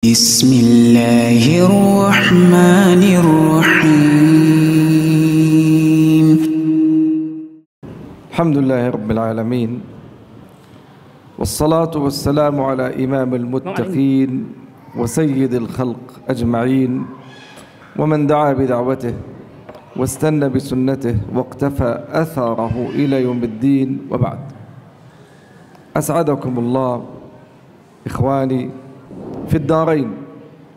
بسم الله الرحمن الرحيم. الحمد لله رب العالمين، والصلاة والسلام على إمام المتقين وسيد الخلق أجمعين، ومن دعا بدعوته واستنى بسنته واقتفى أثره إلى يوم الدين، وبعد. أسعدكم الله إخواني في الدارين،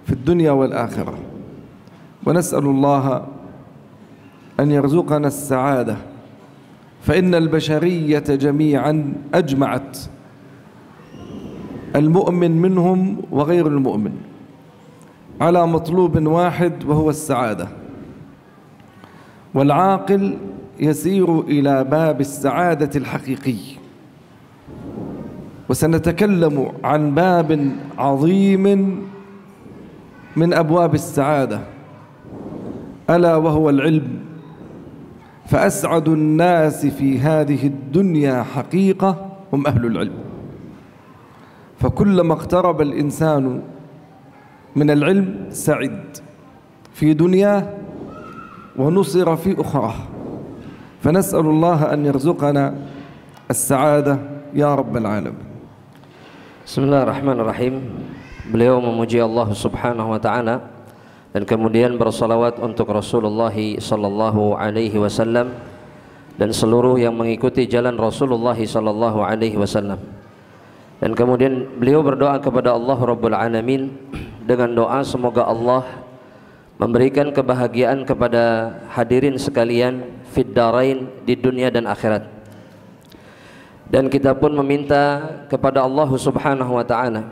في الدنيا والآخرة، ونسأل الله أن يرزقنا السعادة، فإن البشرية جميعا أجمعت، المؤمن منهم وغير المؤمن، على مطلوب واحد وهو السعادة، والعاقل يسير إلى باب السعادة الحقيقي. وسنتكلم عن باب عظيم من أبواب السعادة، ألا وهو العلم. فأسعد الناس في هذه الدنيا حقيقة هم أهل العلم، فكلما اقترب الإنسان من العلم سعد في دنياه ونصر في أخرى. فنسأل الله أن يرزقنا السعادة يا رب العالمين. Bismillahirrahmanirrahim. Beliau memuji Allah Subhanahu wa taala dan kemudian bersalawat untuk Rasulullah sallallahu alaihi wasallam dan seluruh yang mengikuti jalan Rasulullah sallallahu alaihi wasallam. Dan kemudian beliau berdoa kepada Allah Rabbul Alamin dengan doa semoga Allah memberikan kebahagiaan kepada hadirin sekalian fid darain, di dunia dan akhirat. Dan kita pun meminta kepada Allah Subhanahu wa taala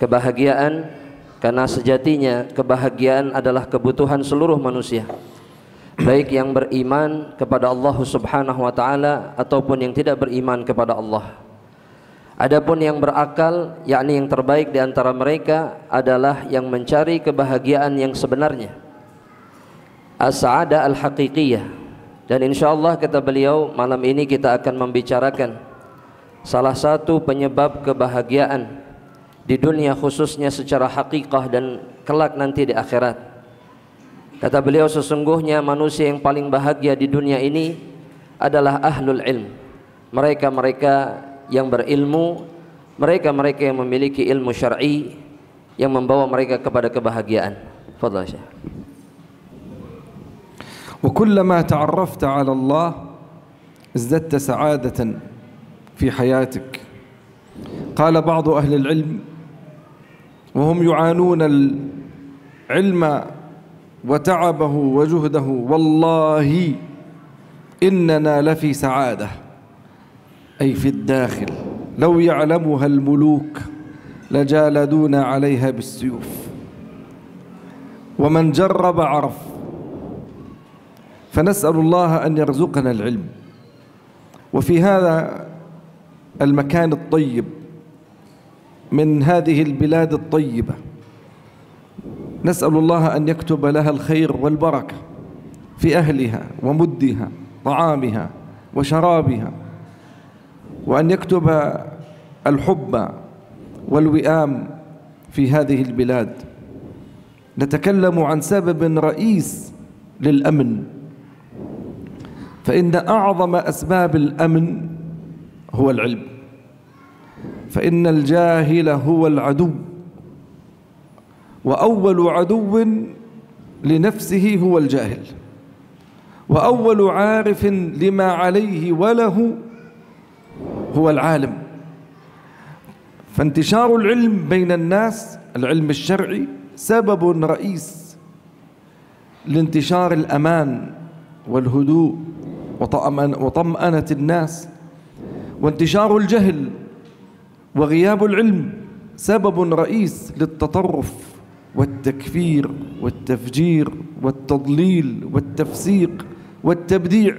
kebahagiaan, karena sejatinya kebahagiaan adalah kebutuhan seluruh manusia, baik yang beriman kepada Allah Subhanahu wa taala ataupun yang tidak beriman kepada Allah. Adapun yang berakal, yakni yang terbaik di antara mereka adalah yang mencari kebahagiaan yang sebenarnya, as-sa'adah al-haqiqiyah. Dan insyaallah kata beliau, malam ini kita akan membicarakan salah satu penyebab kebahagiaan di dunia khususnya secara hakikah dan kelak nanti di akhirat. Kata beliau, sesungguhnya manusia yang paling bahagia di dunia ini adalah ahlul ilm, mereka-mereka yang berilmu, mereka-mereka yang memiliki ilmu syar'i yang membawa mereka kepada kebahagiaan. Fadhal Syekh. وكلما تعرفت على الله ازددت سعادة في حياتك. قال بعض أهل العلم وهم يعانون العلم وتعبه وجهده: والله إننا لفي سعادة، أي في الداخل، لو يعلمها الملوك لجالدونا عليها بالسيوف، ومن جرب عرف. فنسأل الله أن يرزقنا العلم. وفي هذا المكان الطيب من هذه البلاد الطيبة نسأل الله أن يكتب لها الخير والبركة في أهلها ومدها، طعامها وشرابها، وأن يكتب الحب والوئام في هذه البلاد. نتكلم عن سبب رئيس للأمن، فإن أعظم أسباب الأمن هو العلم، فإن الجاهل هو العدو، وأول عدو لنفسه هو الجاهل، وأول عارف لما عليه وله هو العالم. فانتشار العلم بين الناس، العلم الشرعي، سبب رئيس لانتشار الأمان والهدوء وطمأنة الناس. وانتشار الجهل وغياب العلم سبب رئيس للتطرف والتكفير والتفجير والتضليل والتفسيق والتبديع.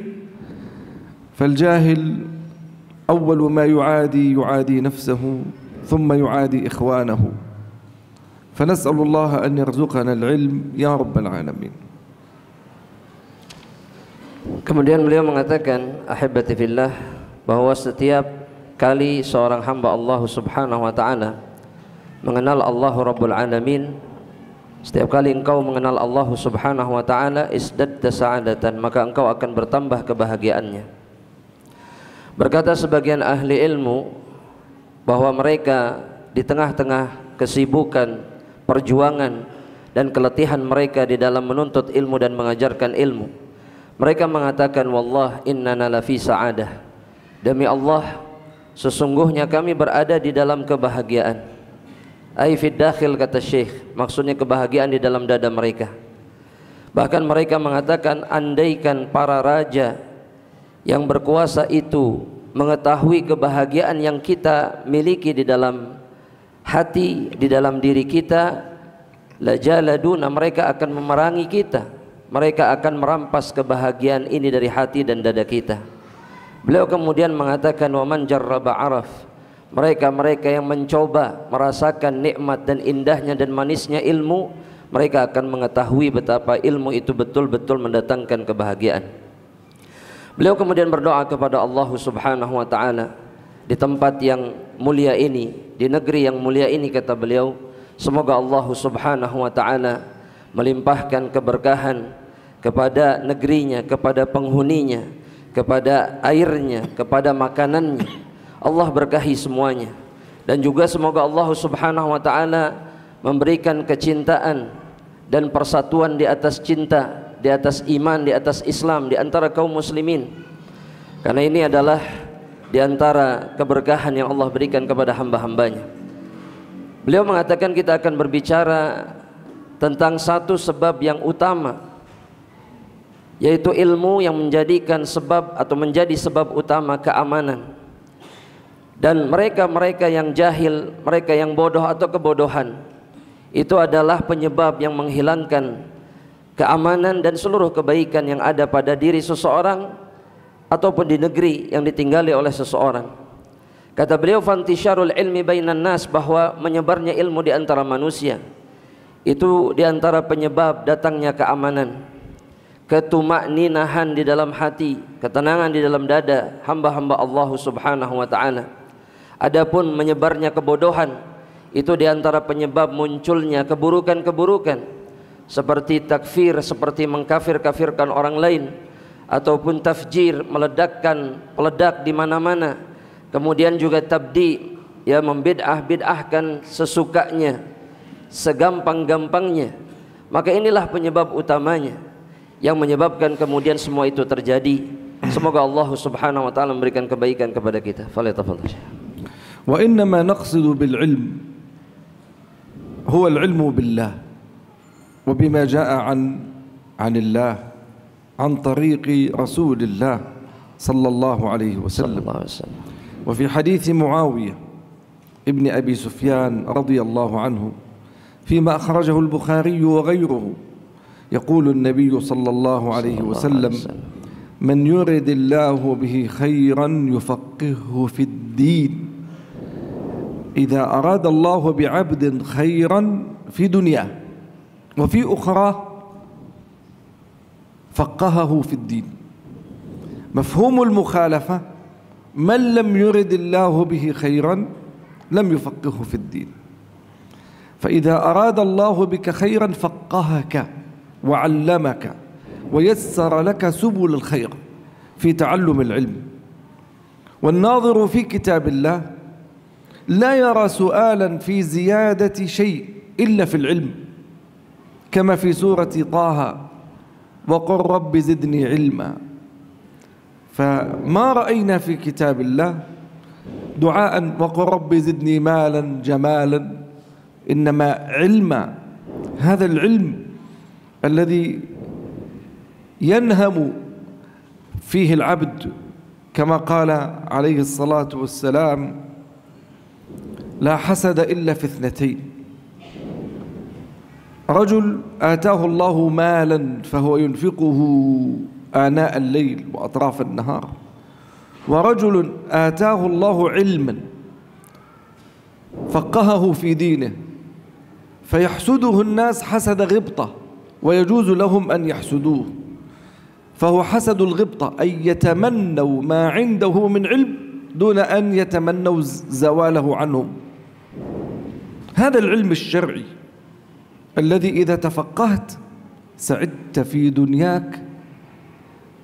فالجاهل أول ما يعادي نفسه ثم يعادي إخوانه. فنسأل الله أن يرزقنا العلم يا رب العالمين. Kemudian beliau mengatakan, ahibati fillah, bahwa setiap kali seorang hamba Allah Subhanahu wa taala mengenal Allah Rabbul Alamin, setiap kali engkau mengenal Allah Subhanahu wa ta'ala, isdadta sa'adatan, maka engkau akan bertambah kebahagiaannya. Berkata sebagian ahli ilmu bahwa mereka di tengah-tengah kesibukan, perjuangan dan keletihan mereka di dalam menuntut ilmu dan mengajarkan ilmu, mereka mengatakan, wallah innana lafi sa'adah, demi Allah sesungguhnya kami berada di dalam kebahagiaan. Ai fid dakhil, kata Syekh, maksudnya kebahagiaan di dalam dada mereka. Bahkan mereka mengatakan, andaikan para raja yang berkuasa itu mengetahui kebahagiaan yang kita miliki di dalam hati, di dalam diri kita, lajaladuna, mereka akan memerangi kita, mereka akan merampas kebahagiaan ini dari hati dan dada kita. Beliau kemudian mengatakan, wa man jarraba araf, mereka yang mencoba merasakan nikmat dan indahnya dan manisnya ilmu, mereka akan mengetahui betapa ilmu itu betul-betul mendatangkan kebahagiaan. Beliau kemudian berdoa kepada Allah Subhanahu wa ta'ala, di tempat yang mulia ini, di negeri yang mulia ini, kata beliau, semoga Allah Subhanahu wa ta'ala melimpahkan keberkahan kepada negerinya, kepada penghuninya, kepada airnya, kepada makanannya. Allah berkahi semuanya. Dan juga semoga Allah Subhanahu wa ta'ala memberikan kecintaan dan persatuan di atas cinta, di atas iman, di atas Islam, di antara kaum muslimin. Karena ini adalah di antara keberkahan yang Allah berikan kepada hamba-hambanya. Beliau mengatakan kita akan berbicara tentang satu sebab yang utama, yaitu ilmu yang menjadikan sebab atau menjadi sebab utama keamanan. Dan mereka-mereka yang jahil, mereka yang bodoh atau kebodohan, itu adalah penyebab yang menghilangkan keamanan dan seluruh kebaikan yang ada pada diri seseorang ataupun di negeri yang ditinggali oleh seseorang. Kata beliau, fantisharul ilmi bainan nas, bahwa menyebarnya ilmu di antara manusia itu di antara penyebab datangnya keamanan, ketumakninahan di dalam hati, ketenangan di dalam dada hamba-hamba Allah Subhanahu wa ta'ala. Adapun menyebarnya kebodohan itu di antara penyebab munculnya keburukan-keburukan, seperti takfir, seperti mengkafir-kafirkan orang lain, ataupun tafjir, peledak di mana-mana. Kemudian juga tabdi, ya, membid'ah-bid'ahkan sesukanya, segampang-gampangnya. Maka inilah penyebab utamanya yang menyebabkan kemudian semua itu terjadi. Semoga Allah Subhanahu wa ta'ala memberikan kebaikan kepada kita. Falyatafadhal. Wa innama naqsidu bil ilm huwa al ilmu billah وبما جاء عن الله عن طريق رسول الله صلى الله عليه وسلم. وفي حديث معاوية ابن أبي سفيان رضي الله عنه فيما أخرجه البخاري وغيره يقول النبي صلى الله عليه وسلم من يرد الله به خيرا يفقهه في الدين إذا أراد الله بعبد خيرا في دنياه وفي أخرى فقهه في الدين. مفهوم المخالفة من لم يرد الله به خيرا لم يفقهه في الدين. فإذا أراد الله بك خيرا فقهك وعلمك ويسر لك سبل الخير في تعلم العلم. والناظر في كتاب الله لا يرى سؤالا في زيادة شيء إلا في العلم، كما في سورة طه وقل رب زدني علما. فما رأينا في كتاب الله دعاء وقل رب زدني مالا جمالا، إنما علما، هذا العلم الذي ينهم فيه العبد كما قال عليه الصلاة والسلام لا حسد إلا في اثنتين: رجل آتاه الله مالا فهو ينفقه آناء الليل وأطراف النهار، ورجل آتاه الله علما فقهه في دينه فيحسده الناس حسد غبطة ويجوز لهم أن يحسدوه، فهو حسد الغبطة أن يتمنوا ما عنده من علم دون أن يتمنوا زواله عنهم. هذا العلم الشرعي الذي إذا تفقهت سعدت في دنياك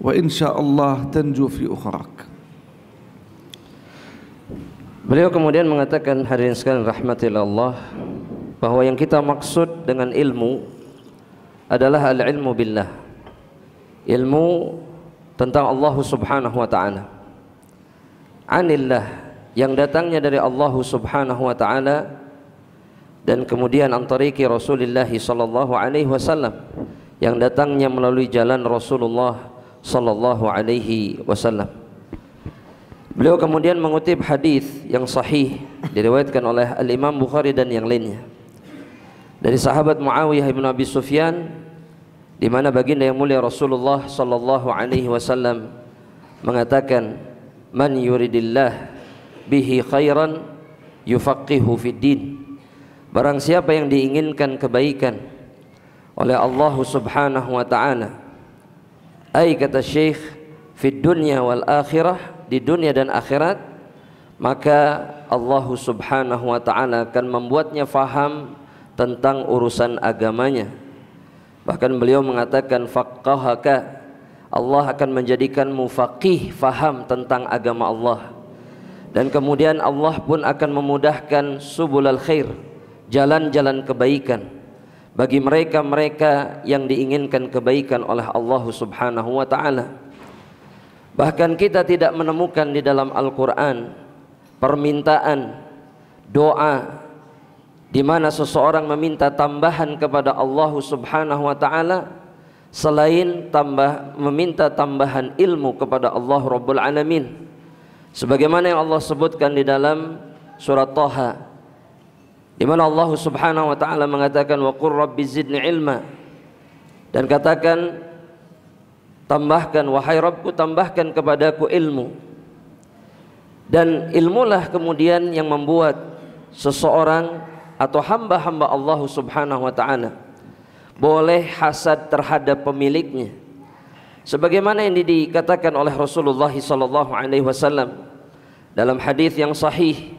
وإن شاء الله تنجو في أخراك. Beliau kemudian mengatakan, hadirin sekalian rahmatillah Allah, bahwa yang kita maksud dengan ilmu adalah al-ilmu billah, ilmu tentang Allah subhanahu wa ta'ala, anillah, yang datangnya dari Allah subhanahu wa ta'ala, dan kemudian antariki Rasulullah sallallahu alaihi wasallam, yang datangnya melalui jalan Rasulullah sallallahu alaihi wasallam. Beliau kemudian mengutip hadis yang sahih diriwayatkan oleh Al-Imam Bukhari dan yang lainnya dari sahabat Muawiyah bin Abi Sufyan, di mana baginda yang mulia Rasulullah sallallahu alaihi wasallam mengatakan, "Man yuridillah bihi khairan yufaqihu fid din." Barang siapa yang diinginkan kebaikan oleh Allah subhanahu wa ta'ala, ai kata Syekh, fid dunya wal akhirah, di dunia dan akhirat, maka Allah subhanahu wa ta'ala akan membuatnya faham tentang urusan agamanya. Bahkan beliau mengatakan, faqahaka, Allah akan menjadikanmu faqih, faham tentang agama Allah. Dan kemudian Allah pun akan memudahkan subulal khair, jalan-jalan kebaikan, bagi mereka-mereka yang diinginkan kebaikan oleh Allah subhanahu wa ta'ala. Bahkan kita tidak menemukan di dalam Al-Quran permintaan doa di mana seseorang meminta tambahan kepada Allah subhanahu wa ta'ala selain meminta tambahan ilmu kepada Allah Rabbul Alamin, sebagaimana yang Allah sebutkan di dalam surat Taha, di mana Allah subhanahu wa ta'ala mengatakan, wa qur rabbi zidni ilma, dan katakan, tambahkan, wahai Rabbku, tambahkan kepadaku ilmu. Dan ilmulah kemudian yang membuat seseorang atau hamba-hamba Allah subhanahu wa ta'ala boleh hasad terhadap pemiliknya, sebagaimana yang dikatakan oleh Rasulullah sallallahu alaihi wasallam dalam hadis yang sahih,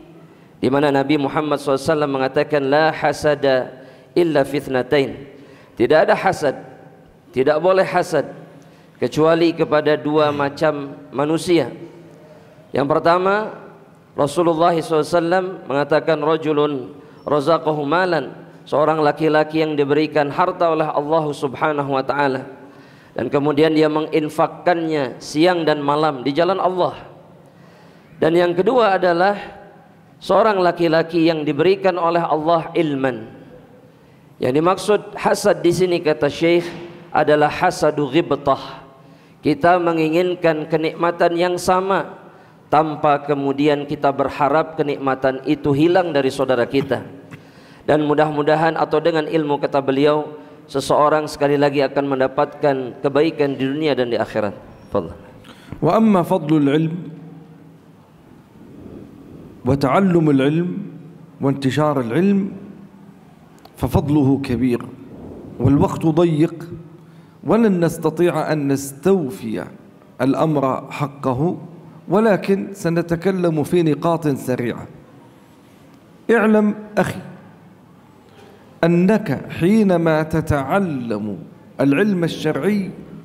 di mana Nabi Muhammad SAW mengatakan, la hasada illa fitnatain, tidak ada hasad, tidak boleh hasad kecuali kepada dua macam manusia. Yang pertama, Rasulullah SAW mengatakan, rajulun razaqahu malan, seorang laki-laki yang diberikan harta oleh Allah subhanahu wa ta'ala, dan kemudian dia menginfakkannya siang dan malam di jalan Allah. Dan yang kedua adalah seorang laki-laki yang diberikan oleh Allah ilman. Yang dimaksud hasad di sini kata Syekh adalah hasadu ghibtah, kita menginginkan kenikmatan yang sama tanpa kemudian kita berharap kenikmatan itu hilang dari saudara kita. Dan mudah-mudahan atau dengan ilmu kata beliau, seseorang sekali lagi akan mendapatkan kebaikan di dunia dan di akhirat. Fadhal. Wa amma fadlul ilm wa ta'allumul ilm wa intisharul ilm fa fadluhu kabir wal waqtu dayiq ولن نستطيع أن نستوفي الأمر حقه، ولكن سنتكلم في نقاط سريعة. اعلم أخي أنك حينما تتعلم العلم الشرعي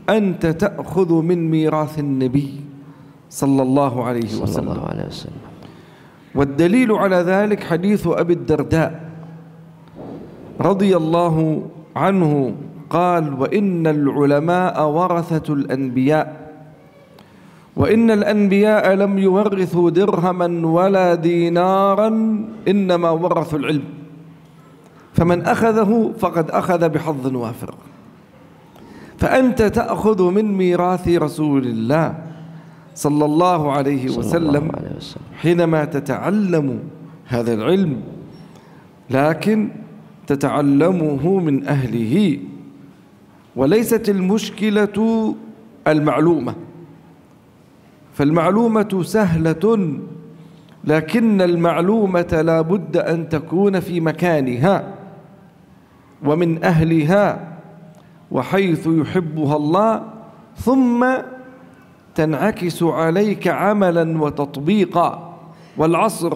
أنت تأخذ من ميراث النبي صلى الله عليه وسلم. والدليل على ذلك حديث أبي الدرداء رضي الله عنه قال: وإن العلماء ورثة الأنبياء، وإن الأنبياء لم يورثوا درهما ولا دينارا، إنما ورثوا العلم، فمن أخذه فقد أخذ بحظ وافر. فأنت تأخذ من ميراث رسول الله صلى الله عليه وسلم حينما تتعلم هذا العلم، لكن تتعلمه من أهله، وليست المشكلة المعلومة، فالمعلومة سهلة، لكن المعلومة لا بد أن تكون في مكانها ومن أهلها وحيث يحبها الله، ثم تنعكس عليك عملا وتطبيقا. والعصر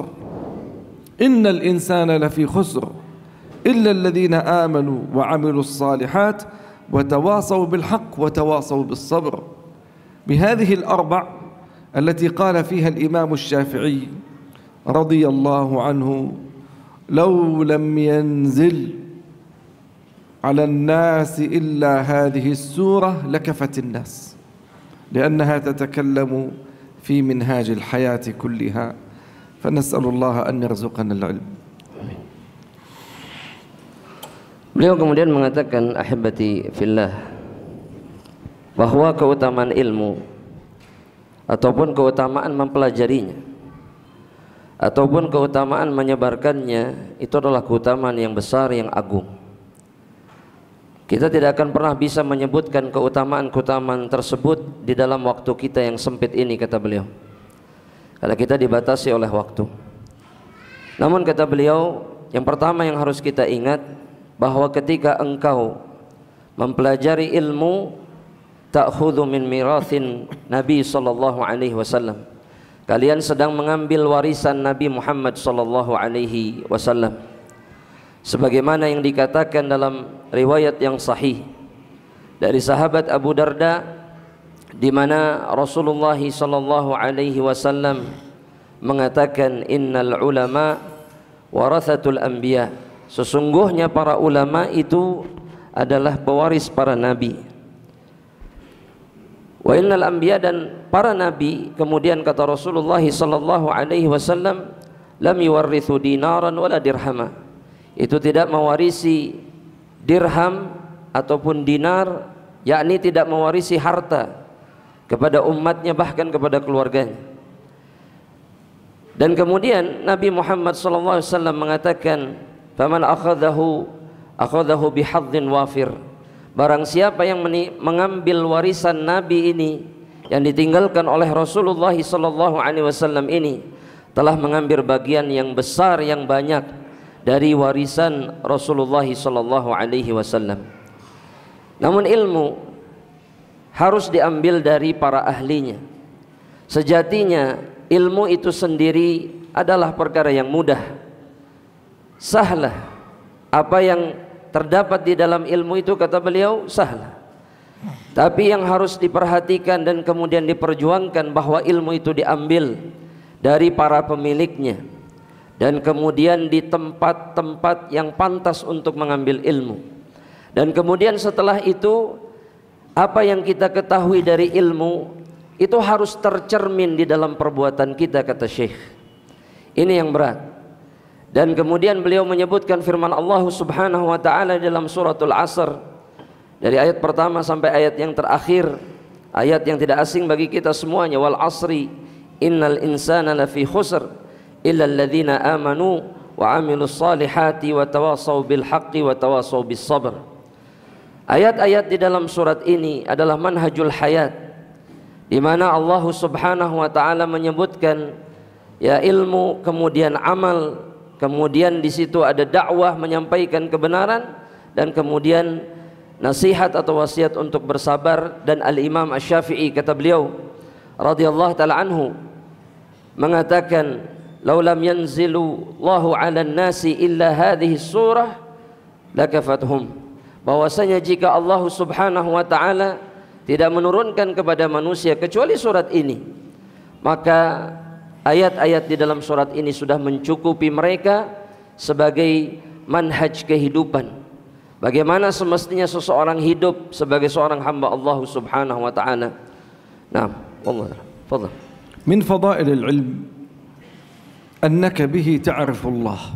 إن الإنسان لفي خسر إلا الذين آمنوا وعملوا الصالحات وتواصوا بالحق وتواصوا بالصبر. بهذه الأربع التي قال فيها الإمام الشافعي رضي الله عنه: لو لم ينزل على الناس إلا هذه السورة لكفت الناس، لأنها تتكلم في منهاج الحياة كلها. فنسأل الله أن يرزقنا العلم. Beliau kemudian mengatakan, ahibati fillah, bahwa keutamaan ilmu ataupun keutamaan mempelajarinya ataupun keutamaan menyebarkannya itu adalah keutamaan yang besar, yang agung. Kita tidak akan pernah bisa menyebutkan keutamaan-keutamaan tersebut di dalam waktu kita yang sempit ini, kata beliau, karena kita dibatasi oleh waktu. Namun kata beliau, yang pertama yang harus kita ingat, bahwa ketika engkau mempelajari ilmu, ta'khudhu min mirathin Nabi sallallahu alaihi wasallam, kalian sedang mengambil warisan Nabi Muhammad sallallahu alaihi wasallam, sebagaimana yang dikatakan dalam riwayat yang sahih dari sahabat Abu Darda, di mana Rasulullah sallallahu alaihi wasallam mengatakan, innal ulama warathatul anbiya, sesungguhnya para ulama itu adalah pewaris para nabi. Wa innal anbiya, dan para nabi, kemudian kata Rasulullah sallallahu alaihi wasallam, lam yuwarrithu dinaran wala dirhama, itu tidak mewarisi dirham ataupun dinar, yakni tidak mewarisi harta kepada umatnya, bahkan kepada keluarganya. Dan kemudian Nabi Muhammad sallallahu alaihi wasallam mengatakan, faman akhadahu bihadzin wafir, barang siapa yang mengambil warisan Nabi ini yang ditinggalkan oleh Rasulullah sallallahu alaihi wasallam ini, telah mengambil bagian yang besar, yang banyak dari warisan Rasulullah sallallahu alaihi wasallam. Namun ilmu harus diambil dari para ahlinya. Sejatinya ilmu itu sendiri adalah perkara yang mudah, sahlah. Apa yang terdapat di dalam ilmu itu, kata beliau, sahlah. Tapi yang harus diperhatikan dan kemudian diperjuangkan, bahwa ilmu itu diambil dari para pemiliknya, dan kemudian di tempat-tempat yang pantas untuk mengambil ilmu. Dan kemudian setelah itu, apa yang kita ketahui dari ilmu itu harus tercermin di dalam perbuatan kita, kata Syekh. Ini yang berat. Dan kemudian beliau menyebutkan firman Allah Subhanahu wa taala dalam suratul Asr, dari ayat pertama sampai ayat yang terakhir, ayat yang tidak asing bagi kita semuanya. Wal asri innal insana lafi khusr illa alladhina amanu wa amilus salihati wa tawasaw bil haqqi wa tawasaw bis sabr. Ayat-ayat di dalam surat ini adalah manhajul hayat, di mana Allah Subhanahu wa taala menyebutkan ya ilmu, kemudian amal, kemudian di situ ada dakwah, menyampaikan kebenaran, dan kemudian nasihat atau wasiat untuk bersabar. Dan Al-Imam Asy-Syafi'i, kata beliau radhiyallahu taala anhu, mengatakan, "Lau lam yanzilu Allahu 'alan nasi illa hadhihi surah lakafathum." Bahwasanya jika Allah Subhanahu wa taala tidak menurunkan kepada manusia kecuali surat ini, maka ayat-ayat di dalam surat ini sudah mencukupi mereka sebagai manhaj kehidupan. Bagaimana semestinya seseorang hidup sebagai seorang hamba Allah Subhanahu wa taala. Naam, Allah. Fadhal. Min fadail al-ilm annaka bihi ta'rifu Allah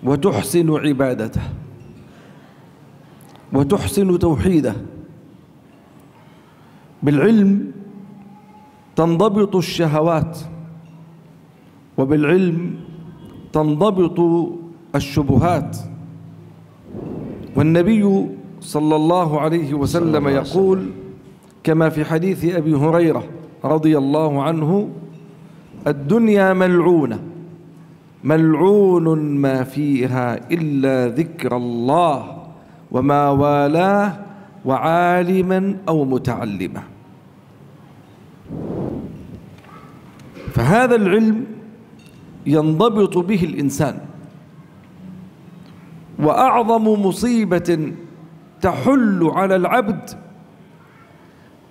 wa tuhsinu ibadatahu wa tuhsinu tauhidahu. بالعلم تنضبط الشهوات وبالعلم تنضبط الشبهات. والنبي صلى الله عليه وسلم يقول كما في حديث أبي هريرة رضي الله عنه: الدنيا ملعونة ملعون ما فيها إلا ذكر الله وما والاه وعالما أو متعلما. فهذا العلم ينضبط به الإنسان، وأعظم مصيبة تحل على العبد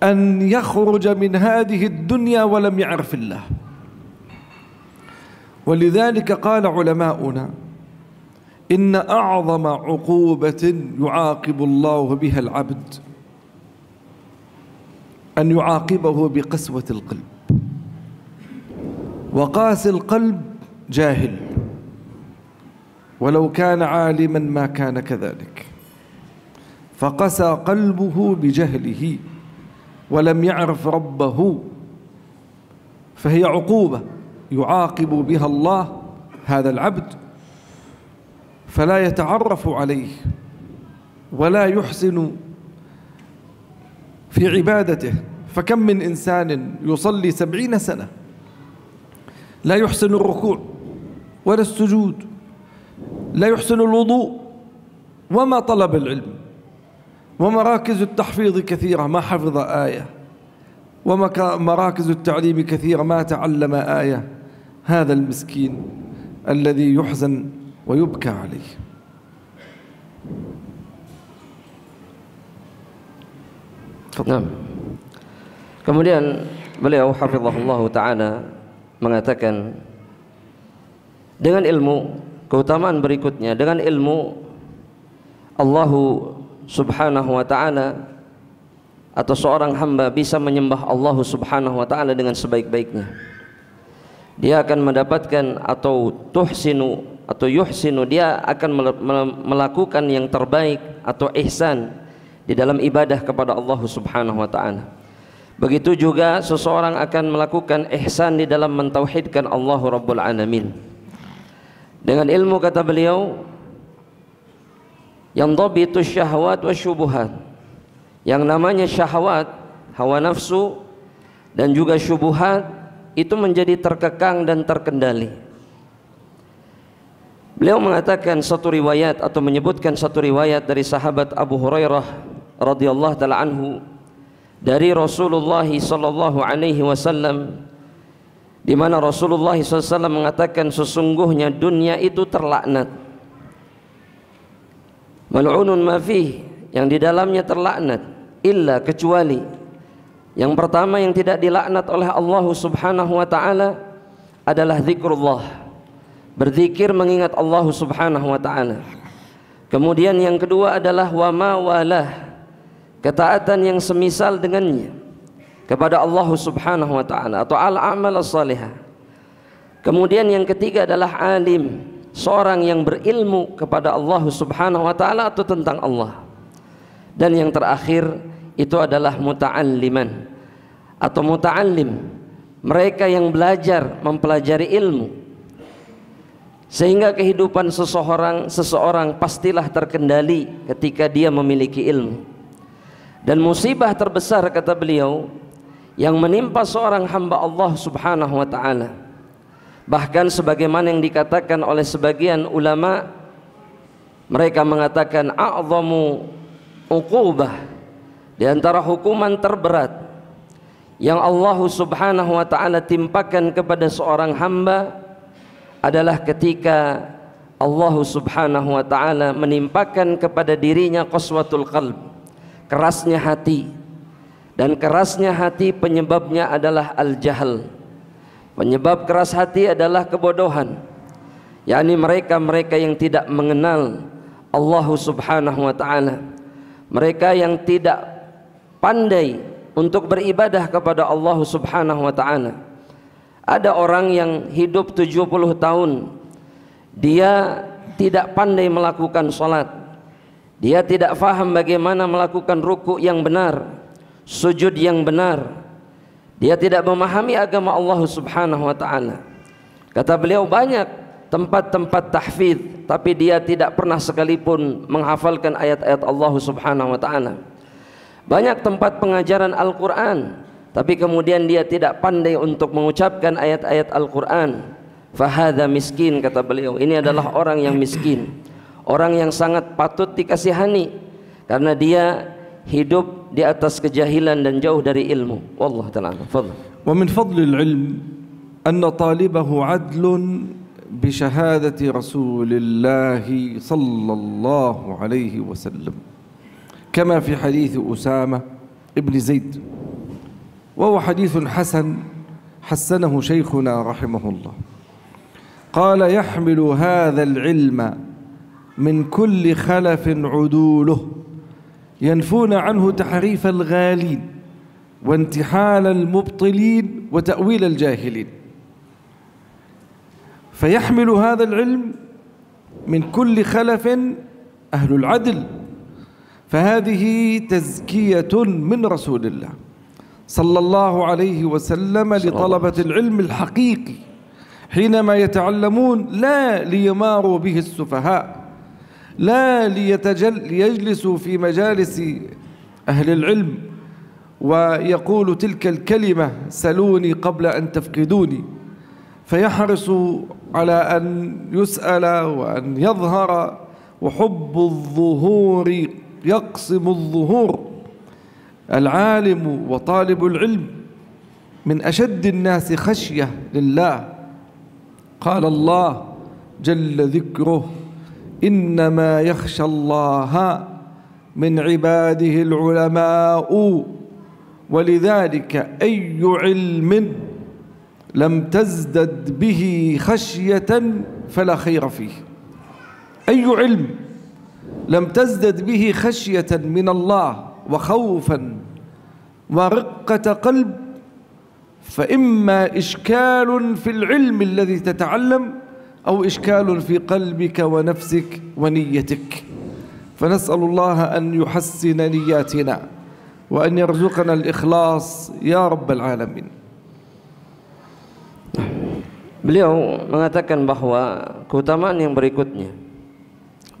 أن يخرج من هذه الدنيا ولم يعرف الله. ولذلك قال علماؤنا إن أعظم عقوبة يعاقب الله بها العبد أن يعاقبه بقسوة القلب. وقاسي القلب جاهل، ولو كان عالما ما كان كذلك، فقسى قلبه بجهله ولم يعرف ربه، فهي عقوبة يعاقب بها الله هذا العبد، فلا يتعرف عليه ولا يحسن في عبادته. فكم من إنسان يصلي 70 سنة لا يحسن الركوع ولا السجود، لا يحسن الوضوء وما طلب العلم، ومراكز التحفيظ كثيرة ما حفظ آية، ومراكز التعليم كثيرة ما تعلم آية. هذا المسكين الذي يحزن ويبكى عليه. Nah, kemudian beliau hafizahullah ta'ala mengatakan, dengan ilmu, keutamaan berikutnya, dengan ilmu Allah subhanahu wa ta'ala, atau seorang hamba bisa menyembah Allah subhanahu wa ta'ala dengan sebaik-baiknya, dia akan mendapatkan atau tuhsinu atau yuhsinu, dia akan melakukan yang terbaik atau ihsan di dalam ibadah kepada Allah subhanahu wa ta'ala. Begitu juga seseorang akan melakukan ihsan di dalam mentauhidkan Allah Rabbul Alamin. Dengan ilmu, kata beliau, yang dhabitu syahwat wa syubuhat, yang namanya syahwat, hawa nafsu, dan juga syubuhat, itu menjadi terkekang dan terkendali. Beliau mengatakan satu riwayat atau menyebutkan satu riwayat dari sahabat Abu Hurairah radhiyallahu taala anhu dari Rasulullah sallallahu alaihi wasallam, di mana Rasulullah SAW mengatakan sesungguhnya dunia itu terlaknat, mal'unun ma fih, yang di dalamnya terlaknat, illa, kecuali yang pertama yang tidak dilaknat oleh Allah subhanahu wa ta'ala adalah zikrullah, berzikir mengingat Allah subhanahu wa ta'ala. Kemudian yang kedua adalah wa ma walah, ketaatan yang semisal dengannya kepada Allah subhanahu wa ta'ala, atau al-amal as-salihah. Kemudian yang ketiga adalah alim, seorang yang berilmu kepada Allah subhanahu wa ta'ala atau tentang Allah. Dan yang terakhir itu adalah muta'alliman atau muta'allim, mereka yang belajar, mempelajari ilmu, sehingga kehidupan seseorang pastilah terkendali ketika dia memiliki ilmu. Dan musibah terbesar, kata beliau, yang menimpa seorang hamba Allah subhanahu wa ta'ala, bahkan sebagaimana yang dikatakan oleh sebagian ulama, mereka mengatakan a'zamu uqubah, di antara hukuman terberat yang Allah subhanahu wa ta'ala timpakan kepada seorang hamba adalah ketika Allah subhanahu wa ta'ala menimpakan kepada dirinya qaswatul qalb, kerasnya hati. Dan kerasnya hati penyebabnya adalah al-jahl. Penyebab keras hati adalah kebodohan, yakni mereka-mereka yang tidak mengenal Allah subhanahu wa ta'ala, mereka yang tidak pandai untuk beribadah kepada Allah subhanahu wa ta'ala. Ada orang yang hidup 70 tahun, dia tidak pandai melakukan sholat, dia tidak faham bagaimana melakukan ruku yang benar, sujud yang benar, dia tidak memahami agama Allah subhanahu wa ta'ala. Kata beliau, banyak tempat-tempat tahfidz, tapi dia tidak pernah sekalipun menghafalkan ayat-ayat Allah subhanahu wa ta'ala. Banyak tempat pengajaran Al-Quran, tapi kemudian dia tidak pandai untuk mengucapkan ayat-ayat Al-Quran. Fahadha miskin, kata beliau, ini adalah orang yang miskin, orang yang sangat patut dikasihani, karena dia hidup di atas kejahilan dan jauh dari ilmu. Wallahu ta'ala. Fadhal. Wa min fadlil ilm anna talibahu adlun بشهادة رسول الله صلى الله عليه وسلم كما في حديث أسامة ابن زيد، وهو حديث حسنه شيخنا رحمه الله. قال: يحمل هذا العلم من كل خلف عدوله ينفون عنه تحريف الغالين وانتحال المبطلين وتأويل الجاهلين. فيحمل هذا العلم من كل خلف أهل العدل، فهذه تزكية من رسول الله صلى الله عليه وسلم لطلبة العلم الحقيقي حينما يتعلمون، لا ليماروا به السفهاء، لا ليجلسوا في مجالس أهل العلم ويقول تلك الكلمة: سلوني قبل أن تفقدوني، فيحرص على أن يسأل وأن يظهر، وحب الظهور يقسم الظهور. العالم وطالب العلم من أشد الناس خشية لله. قال الله جل ذكره: إنما يخشى الله من عباده العلماء، ولذلك أي علم لم تزدد به خشية فلا خير فيه. أي علم لم تزدد به خشية من الله وخوفا ورقة قلب فإما إشكال في العلم الذي تتعلم أو إشكال في قلبك ونفسك ونيتك. فنسأل الله أن يحسن نياتنا وأن يرزقنا الإخلاص يا رب العالمين. Beliau mengatakan bahwa keutamaan yang berikutnya,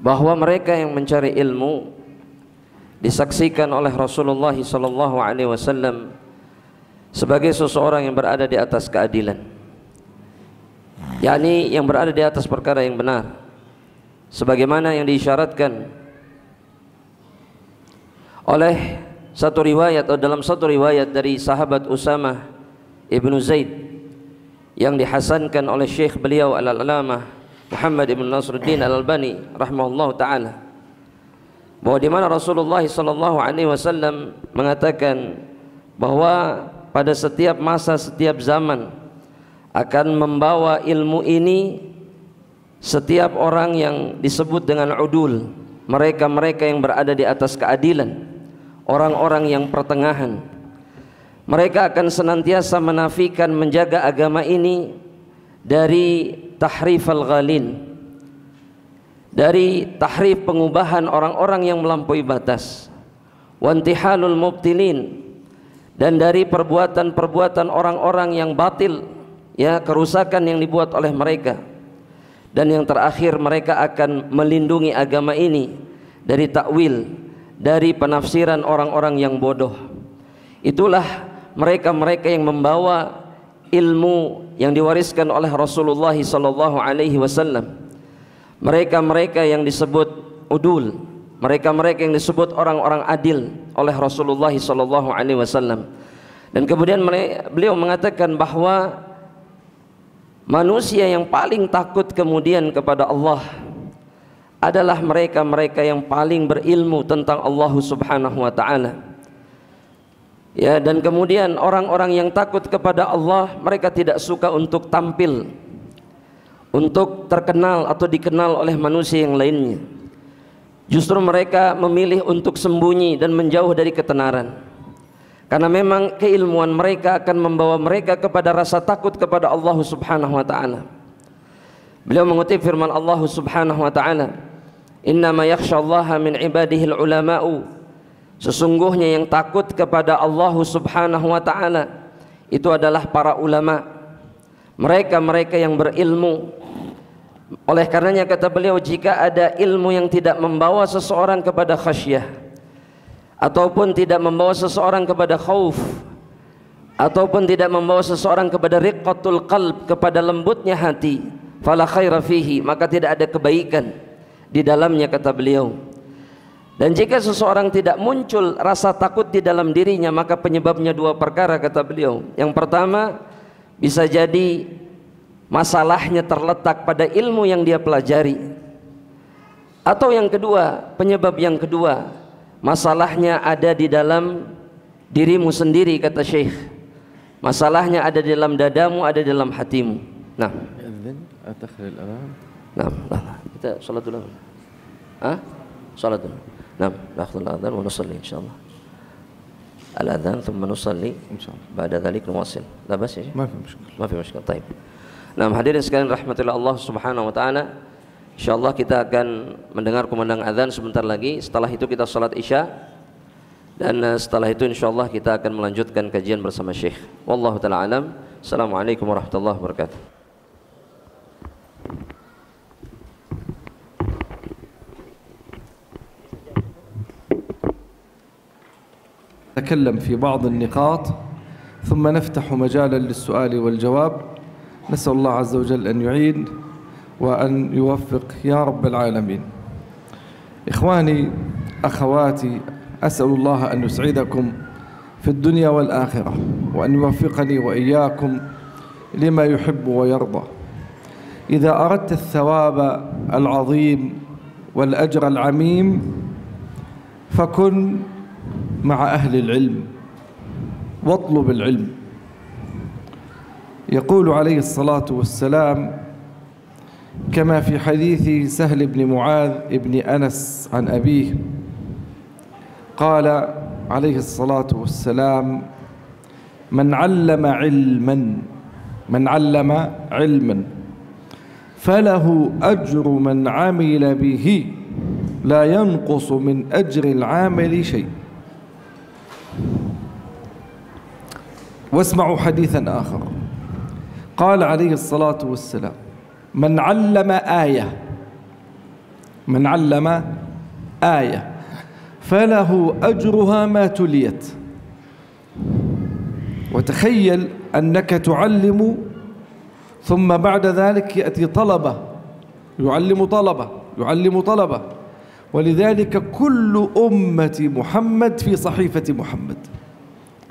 bahwa mereka yang mencari ilmu disaksikan oleh Rasulullah SAW sebagai seseorang yang berada di atas keadilan, yakni yang berada di atas perkara yang benar, sebagaimana yang diisyaratkan oleh satu riwayat atau dalam satu riwayat dari sahabat Usamah ibnu Zaid yang dihasankan oleh Syekh beliau Al-Allamah Muhammad ibn Nasruddin Al-Albani rahimahullah ta'ala, bahwa di mana Rasulullah SAW mengatakan bahwa pada setiap masa, setiap zaman akan membawa ilmu ini setiap orang yang disebut dengan udul, mereka-mereka yang berada di atas keadilan, orang-orang yang pertengahan. Mereka akan senantiasa menafikan, menjaga agama ini dari tahrif al-ghalin, dari tahrif pengubahan orang-orang yang melampaui batas, wantihalul mubtilin, dan dari perbuatan-perbuatan orang-orang yang batil, ya, kerusakan yang dibuat oleh mereka. Dan yang terakhir, mereka akan melindungi agama ini dari takwil, dari penafsiran orang-orang yang bodoh. Itulah mereka-mereka yang membawa ilmu yang diwariskan oleh Rasulullah SAW. Mereka-mereka yang disebut udul, mereka-mereka yang disebut orang-orang adil oleh Rasulullah SAW. Dan kemudian beliau mengatakan bahwa manusia yang paling takut kemudian kepada Allah adalah mereka-mereka yang paling berilmu tentang Allah Subhanahu wa ta'ala. Ya, dan kemudian orang-orang yang takut kepada Allah, mereka tidak suka untuk tampil, untuk terkenal atau dikenal oleh manusia yang lainnya. Justru mereka memilih untuk sembunyi dan menjauh dari ketenaran, karena memang keilmuan mereka akan membawa mereka kepada rasa takut kepada Allah Subhanahu wa ta'ala. Beliau mengutip firman Allah Subhanahu wa ta'ala, innama yakhshallaha min ibadihil ulama'u, sesungguhnya yang takut kepada Allah Subhanahu wa ta'ala itu adalah para ulama, mereka-mereka yang berilmu. Oleh karenanya kata beliau, jika ada ilmu yang tidak membawa seseorang kepada khasyah, ataupun tidak membawa seseorang kepada khauf, ataupun tidak membawa seseorang kepada riqqatul qalb, kepada lembutnya hati, fala khaira fihi, maka tidak ada kebaikan di dalamnya, kata beliau. Dan jika seseorang tidak muncul rasa takut di dalam dirinya, maka penyebabnya dua perkara, kata beliau. Yang pertama, bisa jadi masalahnya terletak pada ilmu yang dia pelajari, atau yang kedua, penyebab yang kedua, masalahnya ada di dalam dirimu sendiri, kata Syekh. Masalahnya ada di dalam dadamu, ada di dalam hatimu. Nah, kita salat dulu. Salat dulu. Nah, naqtul adzan wa nusalli insyaallah. Al-adzan thumma nusalli insyaallah. Ba'da dzalik nuwasil. La bas ya? Ma fi mushkil. Baik. Nah, hadirin sekalian rahmatillah Allah Subhanahu wa taala. Insyaallah kita akan mendengar kumandang adzan sebentar lagi. Setelah itu kita salat Isya. Dan setelah itu insyaallah kita akan melanjutkan kajian bersama Syekh. Wallahu taala alam. Assalamualaikum warahmatullahi wabarakatuh. نتكلم في بعض النقاط ثم نفتح مجالا للسؤال والجواب. نسأل الله عز وجل أن يعين وأن يوفق يا رب العالمين. إخواني أخواتي، أسأل الله أن يسعدكم في الدنيا والآخرة وأن يوفقني وإياكم لما يحب ويرضى. إذا أردت الثواب العظيم والأجر العميم فكن مع أهل العلم واطلب العلم. يقول عليه الصلاة والسلام كما في حديث سهل بن معاذ بن أنس عن أبيه قال عليه الصلاة والسلام من علم علما فله أجر من عمل به لا ينقص من أجر العامل شيء. واسمعوا حديثا آخر قال عليه الصلاة والسلام من علم آية فله أجرها ما تليت. وتخيل أنك تعلم ثم بعد ذلك يأتي طلبة يعلم طلبة ولذلك كل أمة محمد في صحيفة محمد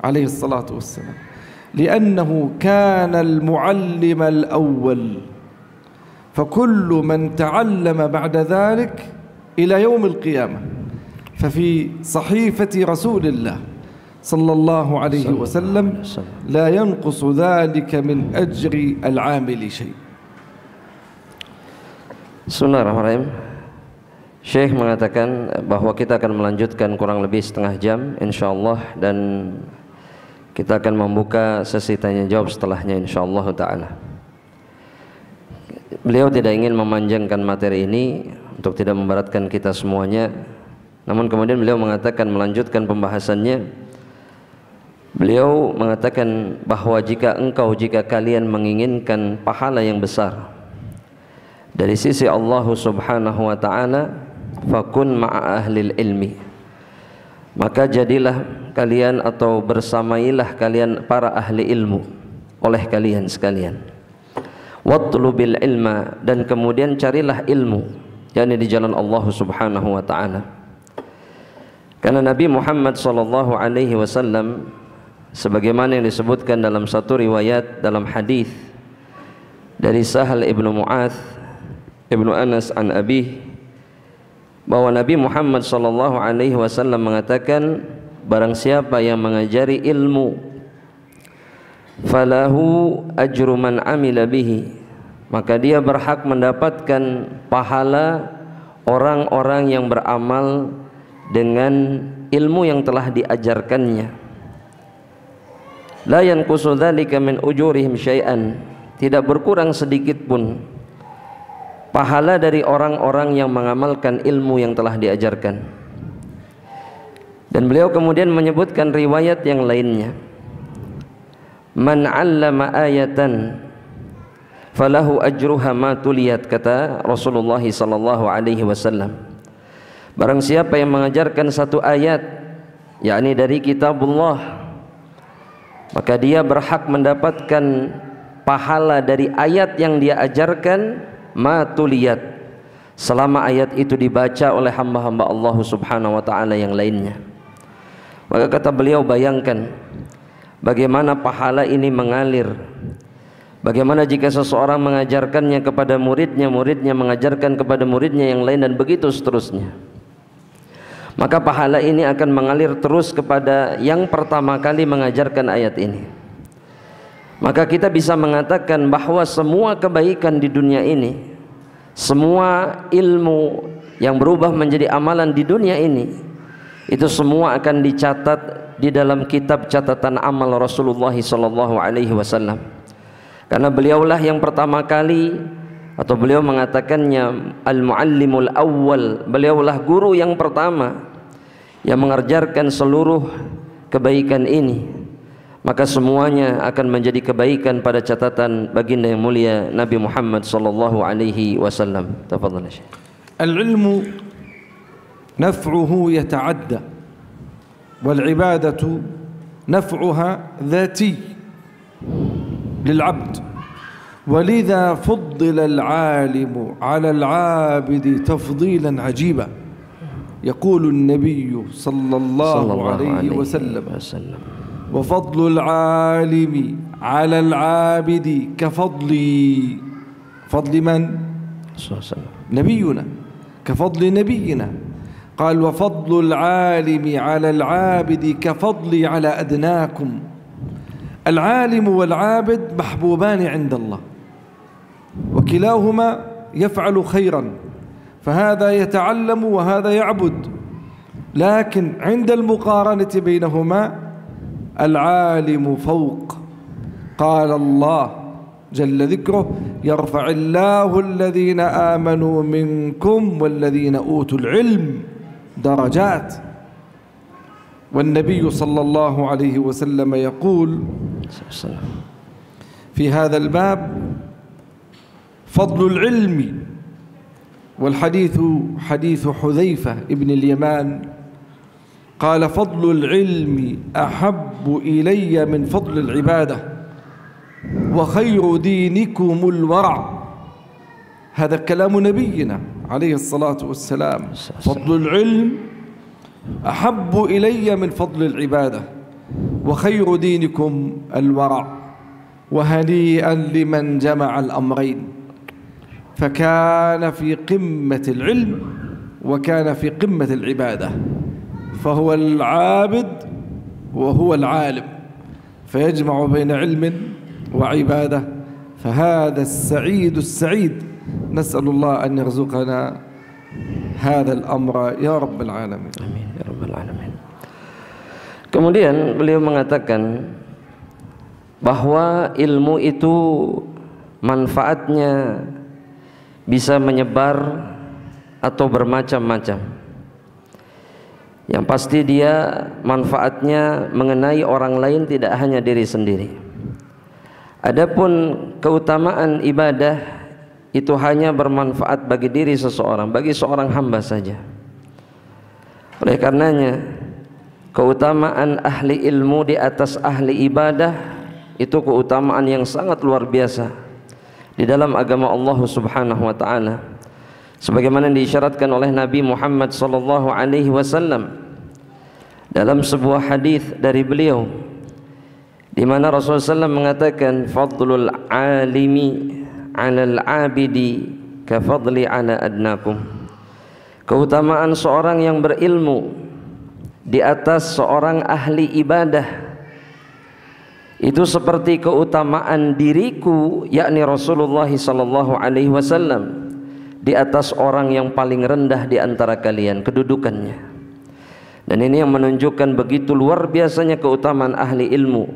عليه الصلاة والسلام لأنه كان المعلم الأول، فكل من تعلم بعد ذلك إلى يوم القيامة ففي صحيفة رسول الله صلى الله عليه وسلم لا ينقص ذلك من أجر العامل شيء. Bismillahirrahmanirrahim. Syekh mengatakan bahwa kita akan melanjutkan kurang lebih setengah jam insyaallah, dan kita akan membuka sesi tanya jawab setelahnya insyaallah taala. Beliau tidak ingin memanjangkan materi ini untuk tidak memberatkan kita semuanya. Namun kemudian beliau mengatakan melanjutkan pembahasannya. Beliau mengatakan bahwa jika kalian menginginkan pahala yang besar dari sisi Allah Subhanahu wa taala, fakun ma'a ahlil ilmi, maka jadilah kalian atau bersamailah kalian para ahli ilmu oleh kalian sekalian. Watlubil ilma, dan kemudian carilah ilmu, yakni di jalan Allah Subhanahu wa taala. Karena Nabi Muhammad sallallahu alaihi wasallam sebagaimana yang disebutkan dalam satu riwayat dalam hadis dari Sahal ibnu Mu'adz ibnu Anas an Abi, bahwa Nabi Muhammad sallallahu alaihi wasallam mengatakan, barang siapa yang mengajari ilmu falahu ajru man amila bihi, maka dia berhak mendapatkan pahala orang-orang yang beramal dengan ilmu yang telah diajarkannya. La yanqusu dzalika min ujurihim syai'an, tidak berkurang sedikit pun pahala dari orang-orang yang mengamalkan ilmu yang telah diajarkan. Dan beliau kemudian menyebutkan riwayat yang lainnya, man 'allama ayatan falahu ajruha ma tuliyat, kata Rasulullah sallallahu alaihi wasallam. Barang siapa yang mengajarkan satu ayat, yakni dari kitabullah, maka dia berhak mendapatkan pahala dari ayat yang dia ajarkan, ma tuliyat, selama ayat itu dibaca oleh hamba-hamba Allah Subhanahu wa taala yang lainnya. Maka kata beliau, bayangkan bagaimana pahala ini mengalir Bagaimana jika seseorang mengajarkannya kepada muridnya, muridnya mengajarkan kepada muridnya yang lain, dan begitu seterusnya. Maka pahala ini akan mengalir terus kepada yang pertama kali mengajarkan ayat ini. Maka kita bisa mengatakan bahwa semua kebaikan di dunia ini, semua ilmu yang berubah menjadi amalan di dunia ini, itu semua akan dicatat di dalam kitab catatan amal Rasulullah SAW. Karena beliaulah yang pertama kali, atau beliau mengatakannya al-muallimul awwal, beliaulah guru yang pertama yang mengajarkan seluruh kebaikan ini. Maka semuanya akan menjadi kebaikan pada catatan baginda yang mulia Nabi Muhammad sallallahu alaihi wasallam. Tafadhal Syekh. Al-ilmu naf'uhu yata'adda wal 'ibadatu naf'uha dhati للعبد ولذا فضل العالم على العابد تفضيلا عجيبا يقول النبي صلى الله عليه وسلم وفضل العالم على العابد كفضلي فضل من؟ نبينا كفضل نبينا قال وفضل العالم على العابد كفضلي على أدناكم العالم والعابد محبوبان عند الله وكلاهما يفعل خيرا فهذا يتعلم وهذا يعبد لكن عند المقارنة بينهما العالم فوق قال الله جل ذكره يرفع الله الذين آمنوا منكم والذين أوتوا العلم درجات والنبي صلى الله عليه وسلم يقول في هذا الباب فضل العلم والحديث حديث حذيفة ابن اليمان قال فضل العلم أحب إلي من فضل العبادة وخير دينكم الورع هذا كلام نبينا عليه الصلاة والسلام فضل العلم أحب إلي من فضل العبادة وخير دينكم الورع وهنيئا لمن جمع الأمرين فكان في قمة العلم وكان في قمة العبادة فهو العابد وهو العالم فيجمع بين علم وعبادة فهذا السعيد السعيد نسأل الله أن يرزقنا هذا الأمر يا رب العالمين آمين يا رب العالمين. Kemudian beliau mengatakan bahwa ilmu itu manfaatnya bisa menyebar atau bermacam-macam. Yang pasti dia manfaatnya mengenai orang lain, tidak hanya diri sendiri. Adapun keutamaan ibadah itu hanya bermanfaat bagi diri seseorang, bagi seorang hamba saja. Oleh karenanya keutamaan ahli ilmu di atas ahli ibadah itu keutamaan yang sangat luar biasa di dalam agama Allah Subhanahu wa taala, sebagaimana diisyaratkan oleh Nabi Muhammad sallallahu alaihi wasallam dalam sebuah hadis dari beliau, di mana Rasulullah SAW mengatakan fadlul alimi 'alal 'abidi ka fadli 'ala adnakum. Keutamaan seorang yang berilmu di atas seorang ahli ibadah itu seperti keutamaan diriku, yakni Rasulullah sallallahu alaihi wasallam, di atas orang yang paling rendah di antara kalian kedudukannya. Dan ini yang menunjukkan begitu luar biasanya keutamaan ahli ilmu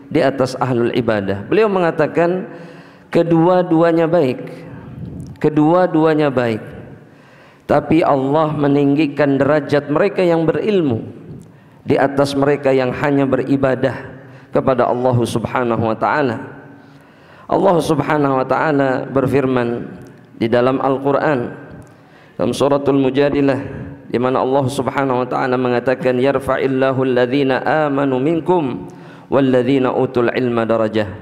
di atas ahlul ibadah. Beliau mengatakan kedua-duanya baik, kedua-duanya baik, tapi Allah meninggikan derajat mereka yang berilmu di atas mereka yang hanya beribadah kepada Allah Subhanahu wa taala. Allah Subhanahu wa taala berfirman di dalam Al-Qur'an dalam suratul Mujadilah, di mana Allah Subhanahu wa taala mengatakan yarfa'illahu alladhina amanu minkum walladzina utul ilma darajah.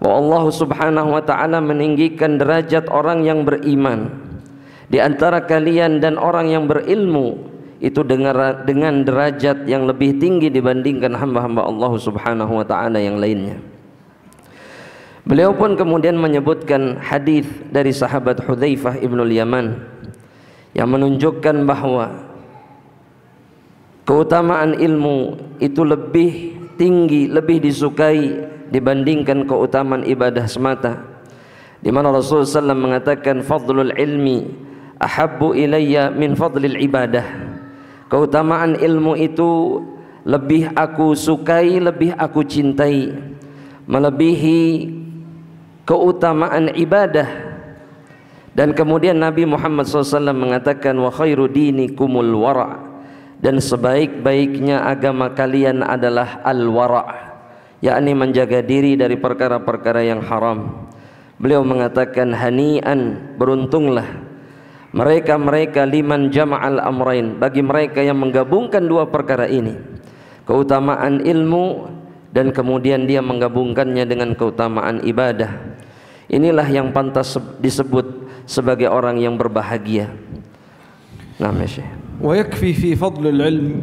Bahwa Allah Subhanahu wa taala meninggikan derajat orang yang beriman di antara kalian dan orang yang berilmu itu dengan derajat yang lebih tinggi dibandingkan hamba-hamba Allah Subhanahu wa taala yang lainnya. Beliau pun kemudian menyebutkan hadis dari sahabat Hudzaifah ibnul Yaman yang menunjukkan bahwa keutamaan ilmu itu lebih tinggi, lebih disukai dibandingkan keutamaan ibadah semata, di mana Rasulullah SAW mengatakan fadlul ilmi ahabbu ilayya min fadlil ibadah. Keutamaan ilmu itu lebih aku sukai, lebih aku cintai, melebihi keutamaan ibadah. Dan kemudian Nabi Muhammad SAW mengatakan wa khairu dinikumul wara', dan sebaik-baiknya agama kalian adalah al-wara', yakni menjaga diri dari perkara-perkara yang haram. Beliau mengatakan hani'an, beruntunglah mereka-mereka liman jama'al amrain, bagi mereka yang menggabungkan dua perkara ini, keutamaan ilmu dan kemudian dia menggabungkannya dengan keutamaan ibadah. Inilah yang pantas disebut sebagai orang yang berbahagia. Nah, Syekh. ويكفي في فضل العلم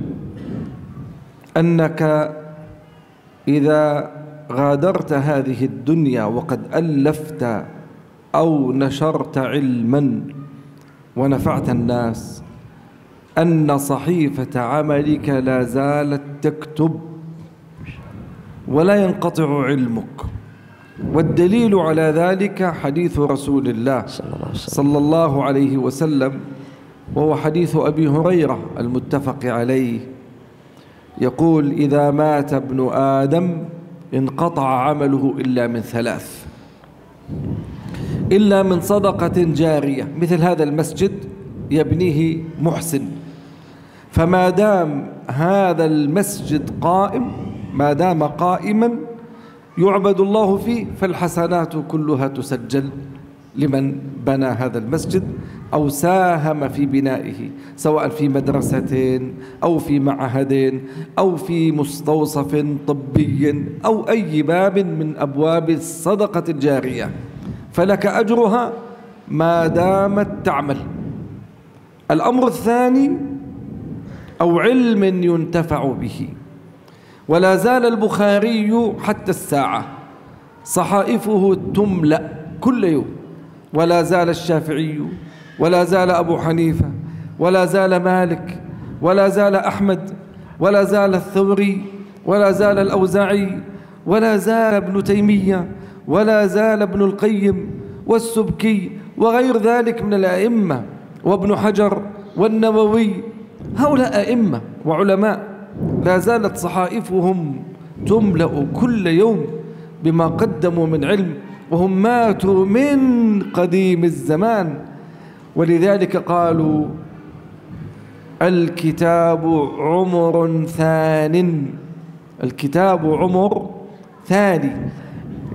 أنك إذا غادرت هذه الدنيا وقد ألفت أو نشرت علما ونفعت الناس أن صحيفة عملك لا زالت تكتب ولا ينقطع علمك. والدليل على ذلك حديث رسول الله صلى الله عليه وسلم، وهو حديث أبي هريرة المتفق عليه، يقول إذا مات ابن آدم انقطع عمله إلا من ثلاث: إلا من صدقة جارية مثل هذا المسجد يبنيه محسن، فما دام هذا المسجد قائم، ما دام قائما يعبد الله فيه، فالحسنات كلها تسجل لمن بنى هذا المسجد أو ساهم في بنائه، سواء في مدرسة أو في معهد أو في مستوصف طبي أو أي باب من أبواب الصدقة الجارية، فلك أجرها ما دامت تعمل. الأمر الثاني أو علم ينتفع به، ولا زال البخاري حتى الساعة صحائفه تملأ كل يوم، ولا زال الشافعي، ولا زال أبو حنيفة، ولا زال مالك، ولا زال أحمد، ولا زال الثوري، ولا زال الأوزاعي، ولا زال ابن تيمية، ولا زال ابن القيم والسبكي وغير ذلك من الأئمة، وابن حجر والنووي، هؤلاء أئمة وعلماء لا زالت صحائفهم تملأ كل يوم بما قدموا من علم، وهم ماتوا من قديم الزمان. ولذلك قالوا الكتاب عمر ثان، الكتاب عمر ثاني،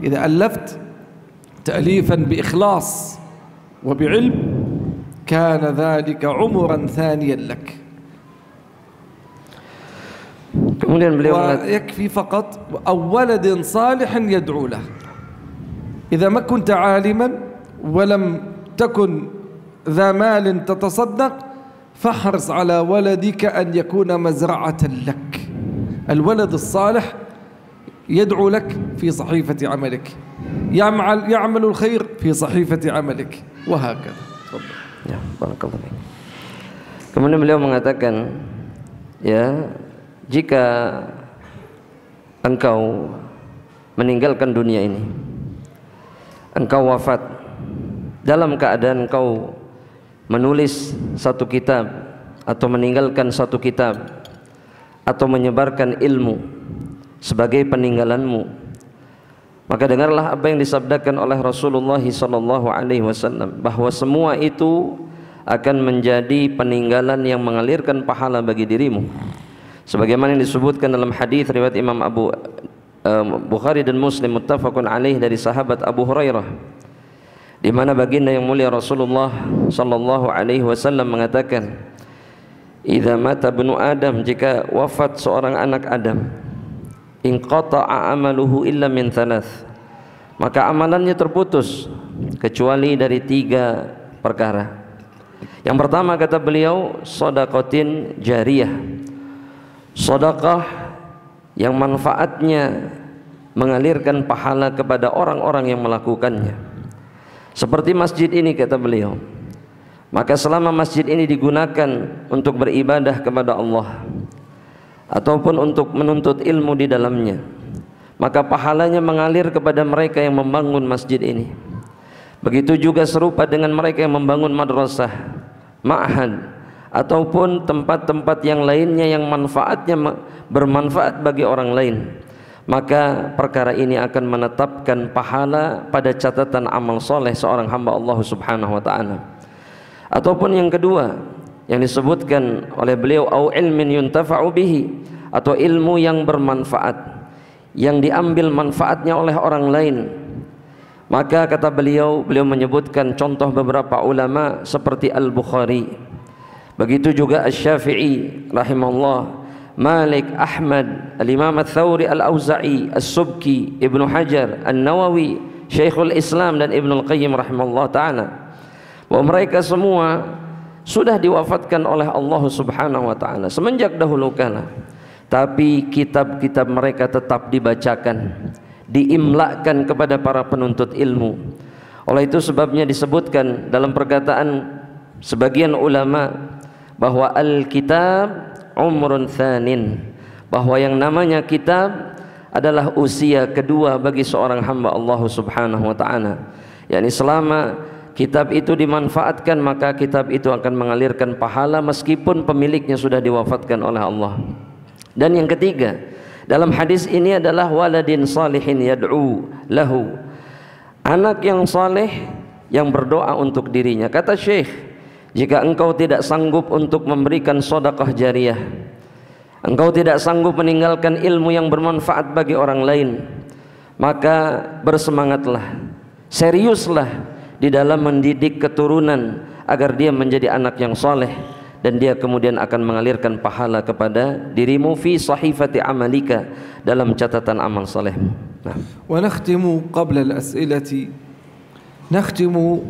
إذا ألفت تأليفا بإخلاص وبعلم كان ذلك عمرا ثانيا لك. ويكفي فقط أو ولد صالح يدعو له. إذا ما كنت عالما ولم تكن ذا مال تتصدق فاحرص على ولدك أن يكون مزرعة لك. الولد الصالح يدعو لك في صحيفة عملك، يعمل الخير في صحيفة عملك، وهكذا. تفضل. Ya, barakallahu. Kemudian beliau mengatakan, ya, jika engkau meninggalkan dunia ini, engkau wafat dalam keadaan engkau menulis satu kitab atau meninggalkan satu kitab atau menyebarkan ilmu sebagai peninggalanmu, maka dengarlah apa yang disabdakan oleh Rasulullah SAW, bahwa semua itu akan menjadi peninggalan yang mengalirkan pahala bagi dirimu, sebagaimana yang disebutkan dalam hadis riwayat Imam Bukhari dan Muslim muttafaqun alaih dari sahabat Abu Hurairah, di mana baginda yang mulia Rasulullah SAW mengatakan, idza mata ibnu Adam, jika wafat seorang anak Adam, inqata'a amaluhu illa min thalath, maka amalannya terputus kecuali dari 3 perkara. Yang pertama, kata beliau, shadaqatin jariyah, sedekah yang manfaatnya mengalirkan pahala kepada orang-orang yang melakukannya. Seperti masjid ini, kata beliau, maka selama masjid ini digunakan untuk beribadah kepada Allah ataupun untuk menuntut ilmu di dalamnya, maka pahalanya mengalir kepada mereka yang membangun masjid ini. Begitu juga serupa dengan mereka yang membangun madrasah, ma'had, ataupun tempat-tempat yang lainnya yang manfaatnya bermanfaat bagi orang lain, maka perkara ini akan menetapkan pahala pada catatan amal soleh seorang hamba Allah Subhanahu wa ta'ala. Ataupun yang kedua yang disebutkan oleh beliau, au ilmin yuntafa'u bihi, atau ilmu yang bermanfaat, yang diambil manfaatnya oleh orang lain. Maka kata beliau menyebutkan contoh beberapa ulama seperti Al-Bukhari, begitu juga Asy-Syafi'i rahimahullah, Malik, Ahmad, Al-Imam Ats-Tsauri, Al-Auza'i, As-Subki, Ibnu Hajar, An-Nawawi, Syekhul Islam dan Ibnu Al-Qayyim rahimahullah ta'ala, bahwa mereka semua sudah diwafatkan oleh Allah Subhanahu wa ta'ala semenjak dahulu kala, tapi kitab-kitab mereka tetap dibacakan, diimlakan kepada para penuntut ilmu. Oleh itu sebabnya disebutkan dalam perkataan sebagian ulama bahwa al-kitab umrun tsanin, bahwa yang namanya kitab adalah usia kedua bagi seorang hamba Allah Subhanahu wa ta'ala. yakni selama kitab itu dimanfaatkan, maka kitab itu akan mengalirkan pahala meskipun pemiliknya sudah diwafatkan oleh Allah. Dan yang ketiga dalam hadis ini adalah waladin salihin yad'u lahu, anak yang saleh yang berdoa untuk dirinya. Kata Syekh, jika engkau tidak sanggup untuk memberikan sedekah jariyah, engkau tidak sanggup meninggalkan ilmu yang bermanfaat bagi orang lain, maka bersemangatlah, seriuslah di dalam mendidik keturunan agar dia menjadi anak yang saleh, dan dia kemudian akan mengalirkan pahala kepada dirimu fi sahifati amalika, dalam catatan amal salehmu. Wa nakhtimu qabla al-as'ilati nakhtimu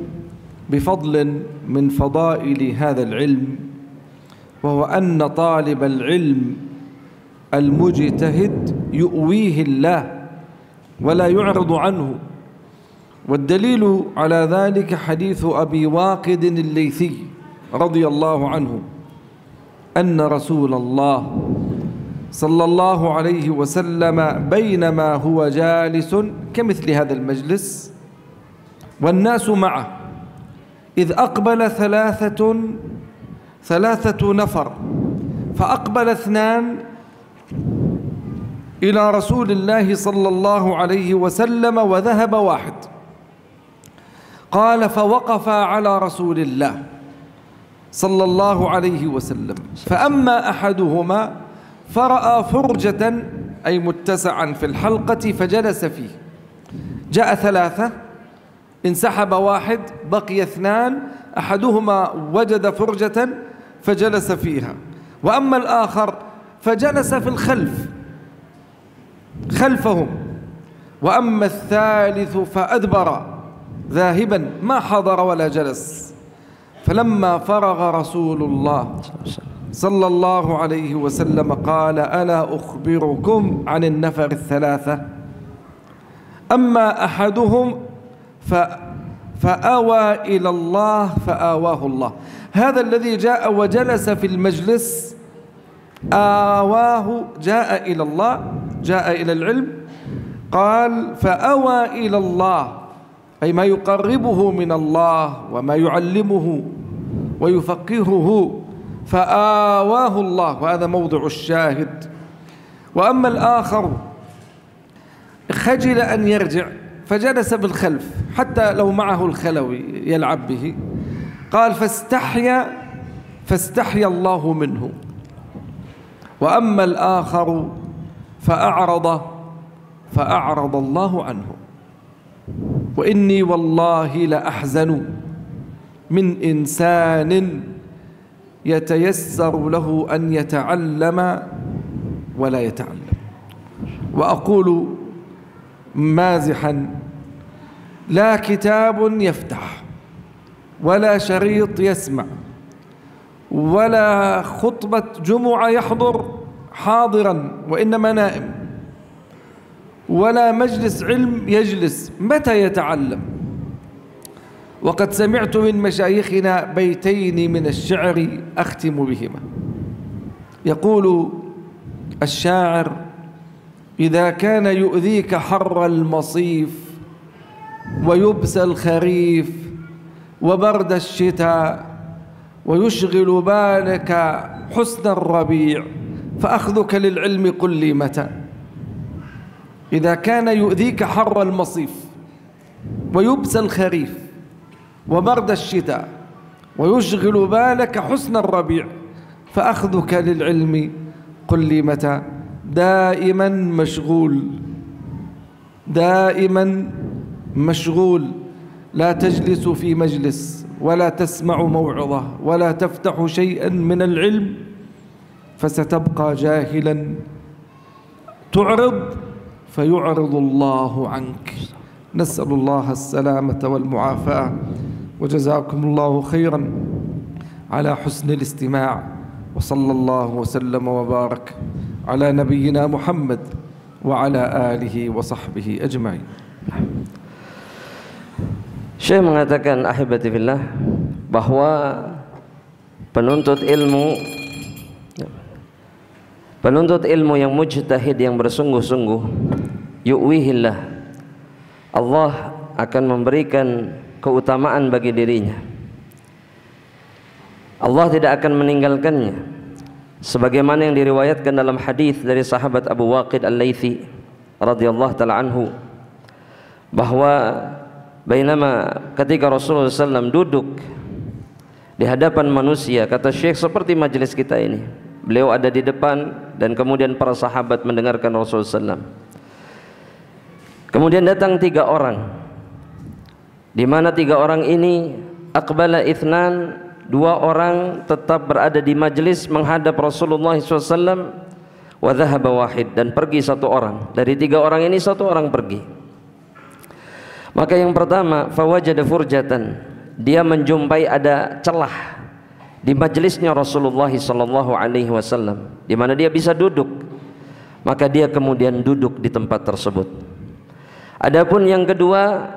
bifadlin min fadaili hadha al-ilm, wa huwa anna talib al-ilm al-mujtahid yu'wihi Allah wa la yu'ridu anhu. والدليل على ذلك حديث أبي واقد الليثي رضي الله عنه أن رسول الله صلى الله عليه وسلم بينما هو جالس كمثل هذا المجلس والناس معه إذ أقبل ثلاثة نفر، فأقبل اثنان إلى رسول الله صلى الله عليه وسلم وذهب واحد. قال فوقف على رسول الله صلى الله عليه وسلم، فأما أحدهما فرأى فرجة أي متسعا في الحلقة فجلس فيه. جاء ثلاثة، انسحب واحد، بقي اثنان، أحدهما وجد فرجة فجلس فيها، وأما الآخر فجلس في الخلف خلفهم، وأما الثالث فأدبر ذاهبا ما حضر ولا جلس. فلما فرغ رسول الله صلى الله عليه وسلم قال ألا أخبركم عن النفر الثلاثة؟ أما أحدهم فآوى إلى الله فآواه الله. هذا الذي جاء وجلس في المجلس آواه، جاء إلى الله، جاء إلى العلم، قال فآوى إلى الله، أي ما يقربه من الله وما يعلمه ويفقهه، فآواه الله، وهذا موضع الشاهد. وأما الآخر خجل أن يرجع فجلس بالخلف حتى لو معه الخلوي يلعب به، قال فاستحيا الله منه. وأما الآخر فأعرض الله عنه. وإني والله لأحزن من إنسان يتيسر له أن يتعلم ولا يتعلم. وأقول مازحا لا كتاب يفتح ولا شريط يسمع ولا خطبة جمعة يحضر حاضرا وإنما نائم، ولا مجلس علم يجلس، متى يتعلم؟ وقد سمعت من مشايخنا بيتين من الشعر أختم بهما. يقول الشاعر: إذا كان يؤذيك حر المصيف ويبس الخريف وبرد الشتاء ويشغل بالك حسن الربيع فأخذك للعلم قل لي متى. إذا كان يؤذيك حر المصيف ويبس الخريف وبرد الشتاء ويشغل بالك حسن الربيع فأخذك للعلم قل لي متى. دائما مشغول، دائما مشغول، لا تجلس في مجلس ولا تسمع موعظة ولا تفتح شيئا من العلم فستبقى جاهلا، تعرض فيعرض الله عنك. نسأل الله السلامة والمعافاة، وجزاكم الله خيرا على حسن الاستماع، وصلى الله وسلم وبارك على نبينا محمد وعلى آله وصحبه أجمعين. Syekh mengatakan, ahibati fillah, bahwa penuntut ilmu yang mujtahid, yang bersungguh-sungguh, yu'wihillah, Allah akan memberikan keutamaan bagi dirinya. Allah tidak akan meninggalkannya, sebagaimana yang diriwayatkan dalam hadis dari sahabat Abu Waqid Al-Laythi radhiyallahu taala anhu, bahwa bainama ketika Rasulullah SAW duduk di hadapan manusia, kata Syekh, seperti majelis kita ini, beliau ada di depan dan kemudian para sahabat mendengarkan Rasulullah SAW. Kemudian datang 3 orang, di mana 3 orang ini aqbala ithnan, 2 orang tetap berada di majelis menghadap Rasulullah SAW, wa dhahaba wahid, dan pergi 1 orang. Dari 3 orang ini 1 orang pergi. Maka yang pertama, fawajada furjatan, dia menjumpai ada celah di majelisnya Rasulullah SAW, di mana dia bisa duduk. Maka dia kemudian duduk di tempat tersebut. Adapun yang kedua,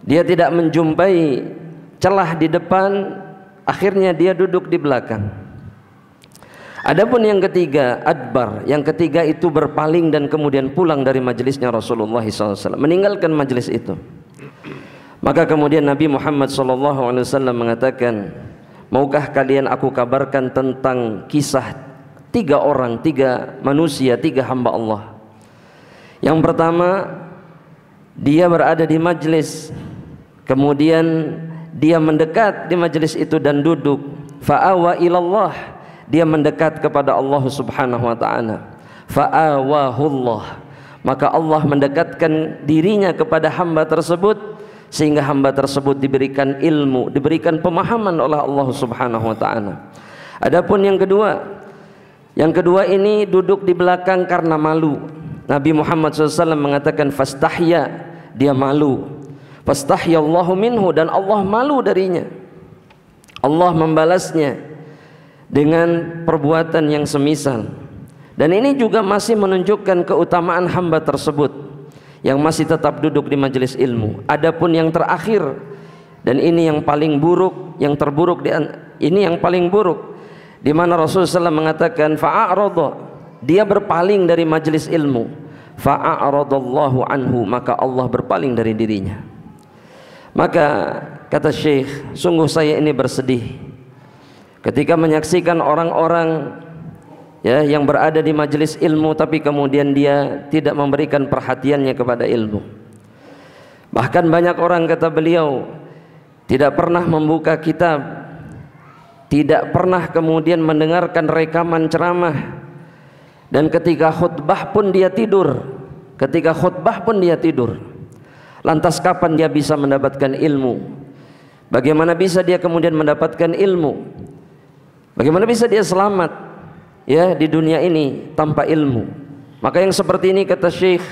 dia tidak menjumpai celah di depan, akhirnya dia duduk di belakang. Adapun yang ketiga, adbar, yang ketiga itu berpaling dan kemudian pulang dari majelisnya Rasulullah SAW, meninggalkan majelis itu. Maka kemudian Nabi Muhammad SAW mengatakan, maukah kalian aku kabarkan tentang kisah 3 orang, 3 manusia, 3 hamba Allah. Yang pertama, dia berada di majelis, kemudian dia mendekat di majelis itu dan duduk. Fa'awa ilallah, dia mendekat kepada Allah Subhanahu wa ta'ala. Fa'awahullah, maka Allah mendekatkan dirinya kepada hamba tersebut, sehingga hamba tersebut diberikan ilmu, diberikan pemahaman oleh Allah Subhanahu wa ta'ala. Adapun yang kedua ini duduk di belakang karena malu. Nabi Muhammad SAW mengatakan fastahya, dia malu. Fastahyallahu minhu, dan Allah malu darinya. Allah membalasnya dengan perbuatan yang semisal. Dan ini juga masih menunjukkan keutamaan hamba tersebut yang masih tetap duduk di majelis ilmu. Adapun yang terakhir, dan ini yang paling buruk, yang terburuk, ini yang paling buruk, di mana Rasulullah SAW mengatakan fa'a'radha, dia berpaling dari majelis ilmu. Fa'a'radallahu anhu, maka Allah berpaling dari dirinya. Maka kata Syekh, sungguh saya ini bersedih ketika menyaksikan orang-orang yang berada di majelis ilmu tapi kemudian dia tidak memberikan perhatiannya kepada ilmu. Bahkan banyak orang, kata beliau, tidak pernah membuka kitab, tidak pernah kemudian mendengarkan rekaman ceramah, dan ketika khutbah pun dia tidur. Lantas kapan dia bisa mendapatkan ilmu? Bagaimana bisa dia kemudian mendapatkan ilmu? Bagaimana bisa dia selamat di dunia ini tanpa ilmu? Maka yang seperti ini, kata Syekh,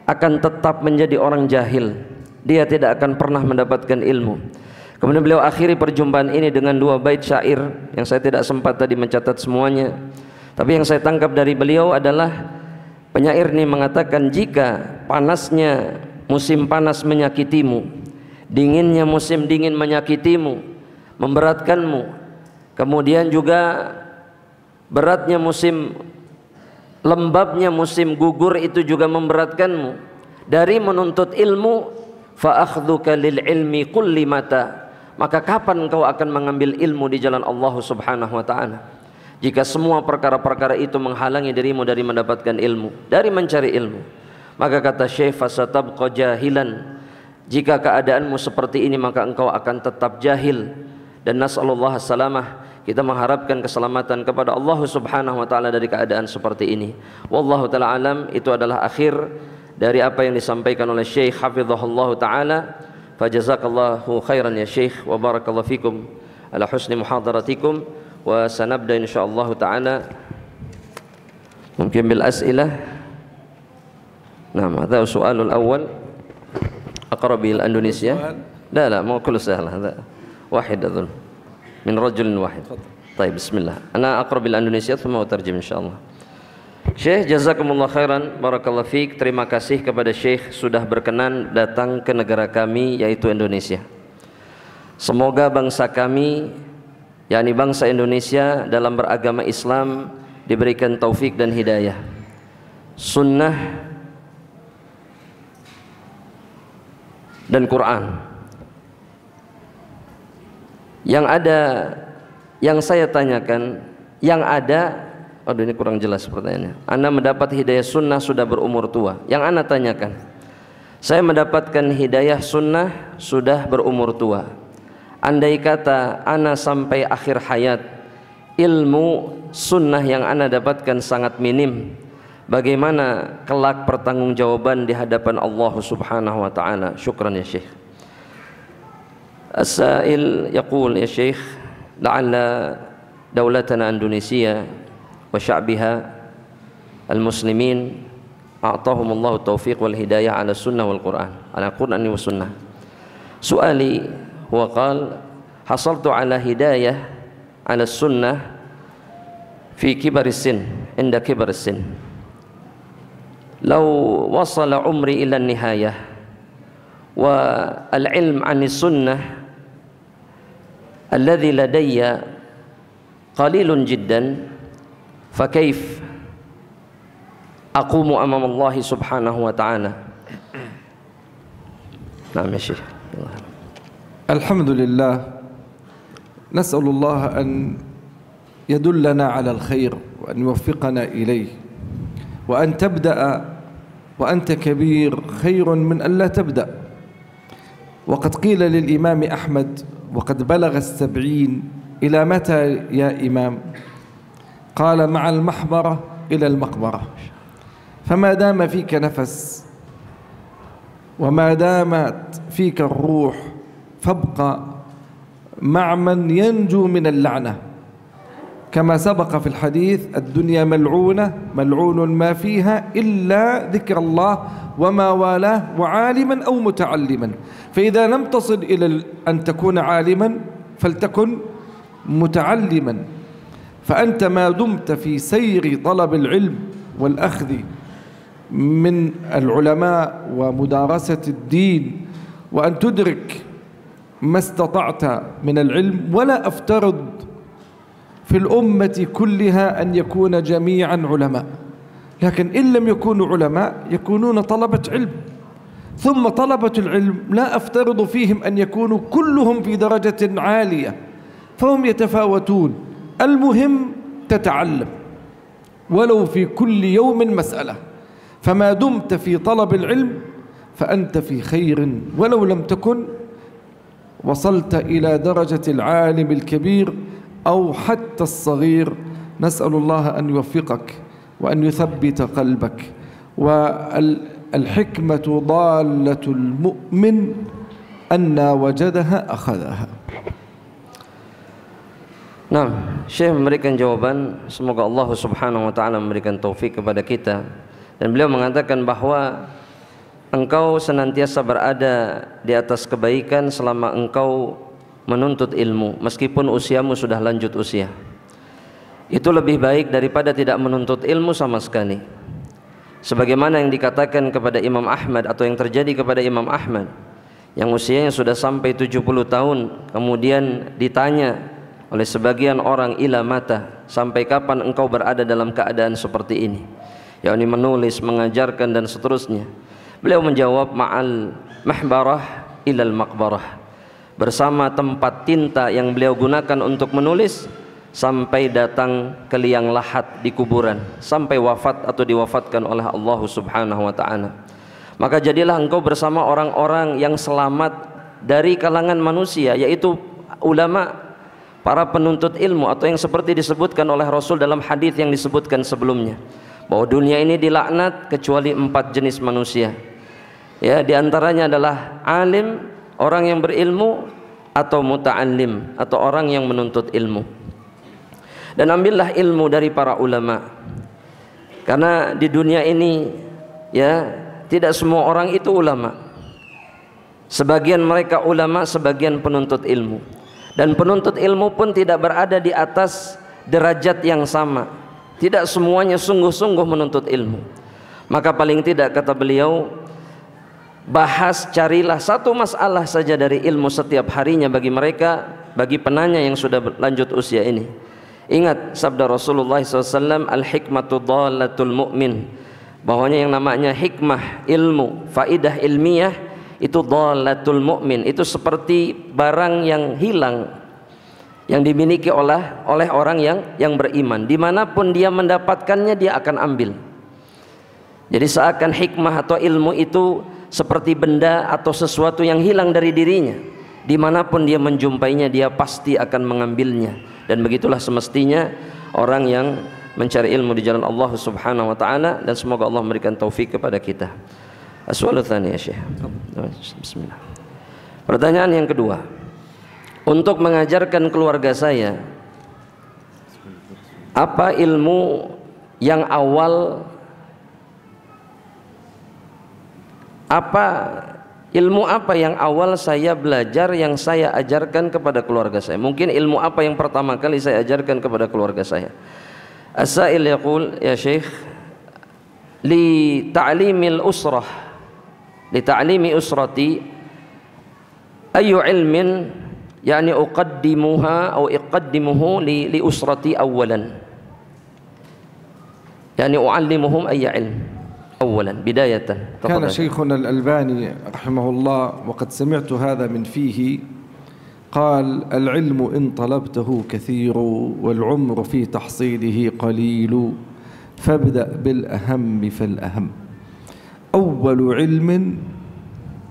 akan tetap menjadi orang jahil. Dia tidak akan pernah mendapatkan ilmu. Kemudian beliau akhiri perjumpaan ini dengan 2 bait syair yang saya tidak sempat tadi mencatat semuanya. Tapi yang saya tangkap dari beliau adalah Penyair ini mengatakan, jika panasnya musim panas menyakitimu, dinginnya musim dingin menyakitimu, memberatkanmu, kemudian juga beratnya musim, lembabnya musim gugur itu juga memberatkanmu, dari menuntut ilmu, fa akhdhuka lil ilmi kulli mata, maka kapan engkau akan mengambil ilmu di jalan Allah Subhanahu wa taala? Jika semua perkara-perkara itu menghalangi dirimu dari mendapatkan ilmu, dari mencari ilmu, maka kata Syekh, fasatabqa jahilan, jika keadaanmu seperti ini maka engkau akan tetap jahil. Dan nasallallahu salamah, kita mengharapkan keselamatan kepada Allah Subhanahu wa taala dari keadaan seperti ini. Wallahu taala alam. Itu adalah akhir dari apa yang disampaikan oleh Syekh hafizahullah taala. Fajazakallahu khairan ya Syekh, wa barakallahu fikum ala husni muhadaratikum. Wa sanabda insyaallah taala mungkin bil as'ilah. Naam, hadha su'alul awwal aqrabil Indonesia. La mau kullu sahla, hadha wahid adun min rajulin wahid. Baik, bismillah. Ana aqrabil Indonesia thumma utarjim insyaallah. Syekh, jazakumullah khairan, barakallahu fiik. Terima kasih kepada Syekh sudah berkenan datang ke negara kami yaitu Indonesia. Semoga bangsa kami, yakni bangsa Indonesia, dalam beragama Islam diberikan taufik dan hidayah. Sunnah dan Quran. Yang ada, yang saya tanyakan, yang ada, aduh ini kurang jelas pertanyaannya. Anda mendapat hidayah sunnah sudah berumur tua. Yang Anda tanyakan, saya mendapatkan hidayah sunnah sudah berumur tua. Andai kata ana sampai akhir hayat, ilmu sunnah yang ana dapatkan sangat minim, bagaimana kelak pertanggungjawaban di hadapan Allah Subhanahu wa taala? Syukran ya Syekh. As-sa'il yaqul ya Syekh, la'alla daulatana Indonesia wa sya'biha al-muslimin a'tahumullahu taufiq wal hidayah ala sunnah wal Quran, ala Qur'ani wa sunnah. Su'ali huwa qal hasaltu ala hidayah ala sunnah fi kibaris sin, inda kibaris sin. Law wasala umri ila nihayah wa al-ilm an sunnah alladhi ladayya qalilun jiddan, fa kaif aqumu amama Allah subhanahu wa ta'ala? Naam ya Syekh. الحمد لله، نسأل الله أن يدلنا على الخير وأن يوفقنا إليه، وأن تبدأ وأنت كبير خير من أن لا تبدأ. وقد قيل للإمام أحمد وقد بلغ 70 إلى متى يا إمام؟ قال مع المحبرة إلى المقبرة. فما دام فيك نفس وما دامت فيك الروح فابقى مع من ينجو من اللعنة، كما سبق في الحديث الدنيا ملعونة ملعون ما فيها إلا ذكر الله وما والاه وعالما أو متعلما. فإذا لم تصل إلى أن تكون عالما فلتكن متعلما. فأنت ما دمت في سير طلب العلم والأخذ من العلماء ومدارسة الدين وأن تدرك ما استطعت من العلم، ولا أفترض في الأمة كلها أن يكون جميعا علماء، لكن إن لم يكونوا علماء يكونون طلبة علم. ثم طلبة العلم لا أفترض فيهم أن يكونوا كلهم في درجة عالية، فهم يتفاوتون. المهم تتعلم ولو في كل يوم مسألة. فما دمت في طلب العلم فأنت في خير، ولو لم تكن وصلت إلى درجة العالم الكبير أو حتى الصغير. نسأل الله أن يوفقك وأن يثبت قلبك. والحكمة ضالة المؤمن أن وجدها أخذها. Nah, Syekh memberikan jawaban, semoga Allah Subhanahu wa taala memberikan taufik kepada kita. Dan beliau mengatakan bahwa engkau senantiasa berada di atas kebaikan selama engkau menuntut ilmu, meskipun usiamu sudah lanjut usia. Itu lebih baik daripada tidak menuntut ilmu sama sekali. sebagaimana yang dikatakan kepada Imam Ahmad atau yang terjadi kepada Imam Ahmad yang usianya sudah sampai 70 tahun, kemudian ditanya oleh sebagian orang, ila mata, sampai kapan engkau berada dalam keadaan seperti ini, yakni menulis, mengajarkan dan seterusnya. Beliau menjawab, ma'al mahbarah ilal maqbarah, bersama tempat tinta yang beliau gunakan untuk menulis sampai datang ke liang lahat di kuburan, sampai wafat atau diwafatkan oleh Allah Subhanahu wa ta'ala. Maka jadilah engkau bersama orang-orang yang selamat dari kalangan manusia, yaitu ulama, para penuntut ilmu, atau yang seperti disebutkan oleh Rasul dalam hadis yang disebutkan sebelumnya, bahwa dunia ini dilaknat kecuali 4 jenis manusia. Ya, diantaranya adalah alim, orang yang berilmu, atau muta'allim, atau orang yang menuntut ilmu. Dan ambillah ilmu dari para ulama, karena di dunia ini ya tidak semua orang itu ulama. Sebagian mereka ulama, sebagian penuntut ilmu, dan penuntut ilmu pun tidak berada di atas derajat yang sama. Tidak semuanya sungguh-sungguh menuntut ilmu. Maka paling tidak, kata beliau, carilah satu masalah saja dari ilmu setiap harinya bagi mereka, bagi penanya yang sudah lanjut usia ini. Ingat sabda Rasulullah SAW, al-hikmatu dhalatul mu'min, bahwanya yang namanya hikmah, ilmu, faidah ilmiah itu dhalatul mu'min, itu seperti barang yang hilang yang dimiliki oleh orang yang beriman. Dimanapun dia mendapatkannya, dia akan ambil. Jadi seakan hikmah atau ilmu itu seperti benda atau sesuatu yang hilang dari dirinya. Dimanapun dia menjumpainya, dia pasti akan mengambilnya. Dan begitulah semestinya orang yang mencari ilmu di jalan Allah Subhanahu wa ta'ala, dan semoga Allah memberikan taufik kepada kita. As-su'alu tsani ya Syekh. Bismillah. Pertanyaan yang kedua, untuk mengajarkan keluarga saya, apa ilmu yang awal, ilmu apa yang awal saya belajar, yang saya ajarkan kepada keluarga saya? Mungkin ilmu apa yang pertama kali saya ajarkan kepada keluarga saya? As-sa'il yaqul, ya Syekh, li ta'limil usrah, li ta'limi usrati ayu ilmin yani uqaddimuha atau uqaddimuhu li usrati awalan, yani uallimuhum ayya ilm أولا بداية. كان شيخنا الألباني رحمه الله وقد سمعت هذا من فيه قال: العلم إن طلبته كثير والعمر في تحصيله قليل فابدأ بالأهم فالأهم. أول علم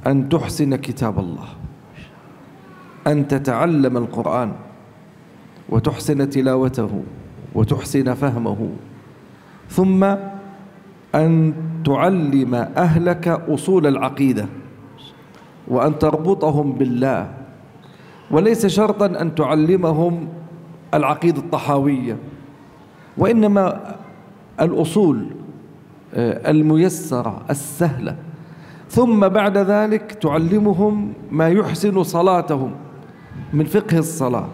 أن تحسن كتاب الله، أن تتعلم القرآن وتحسن تلاوته وتحسن فهمه، ثم أن تعلم أهلك أصول العقيدة وأن تربطهم بالله، وليس شرطا أن تعلمهم العقيدة الطحاوية، وإنما الأصول الميسرة السهلة. ثم بعد ذلك تعلمهم ما يحسن صلاتهم من فقه الصلاة،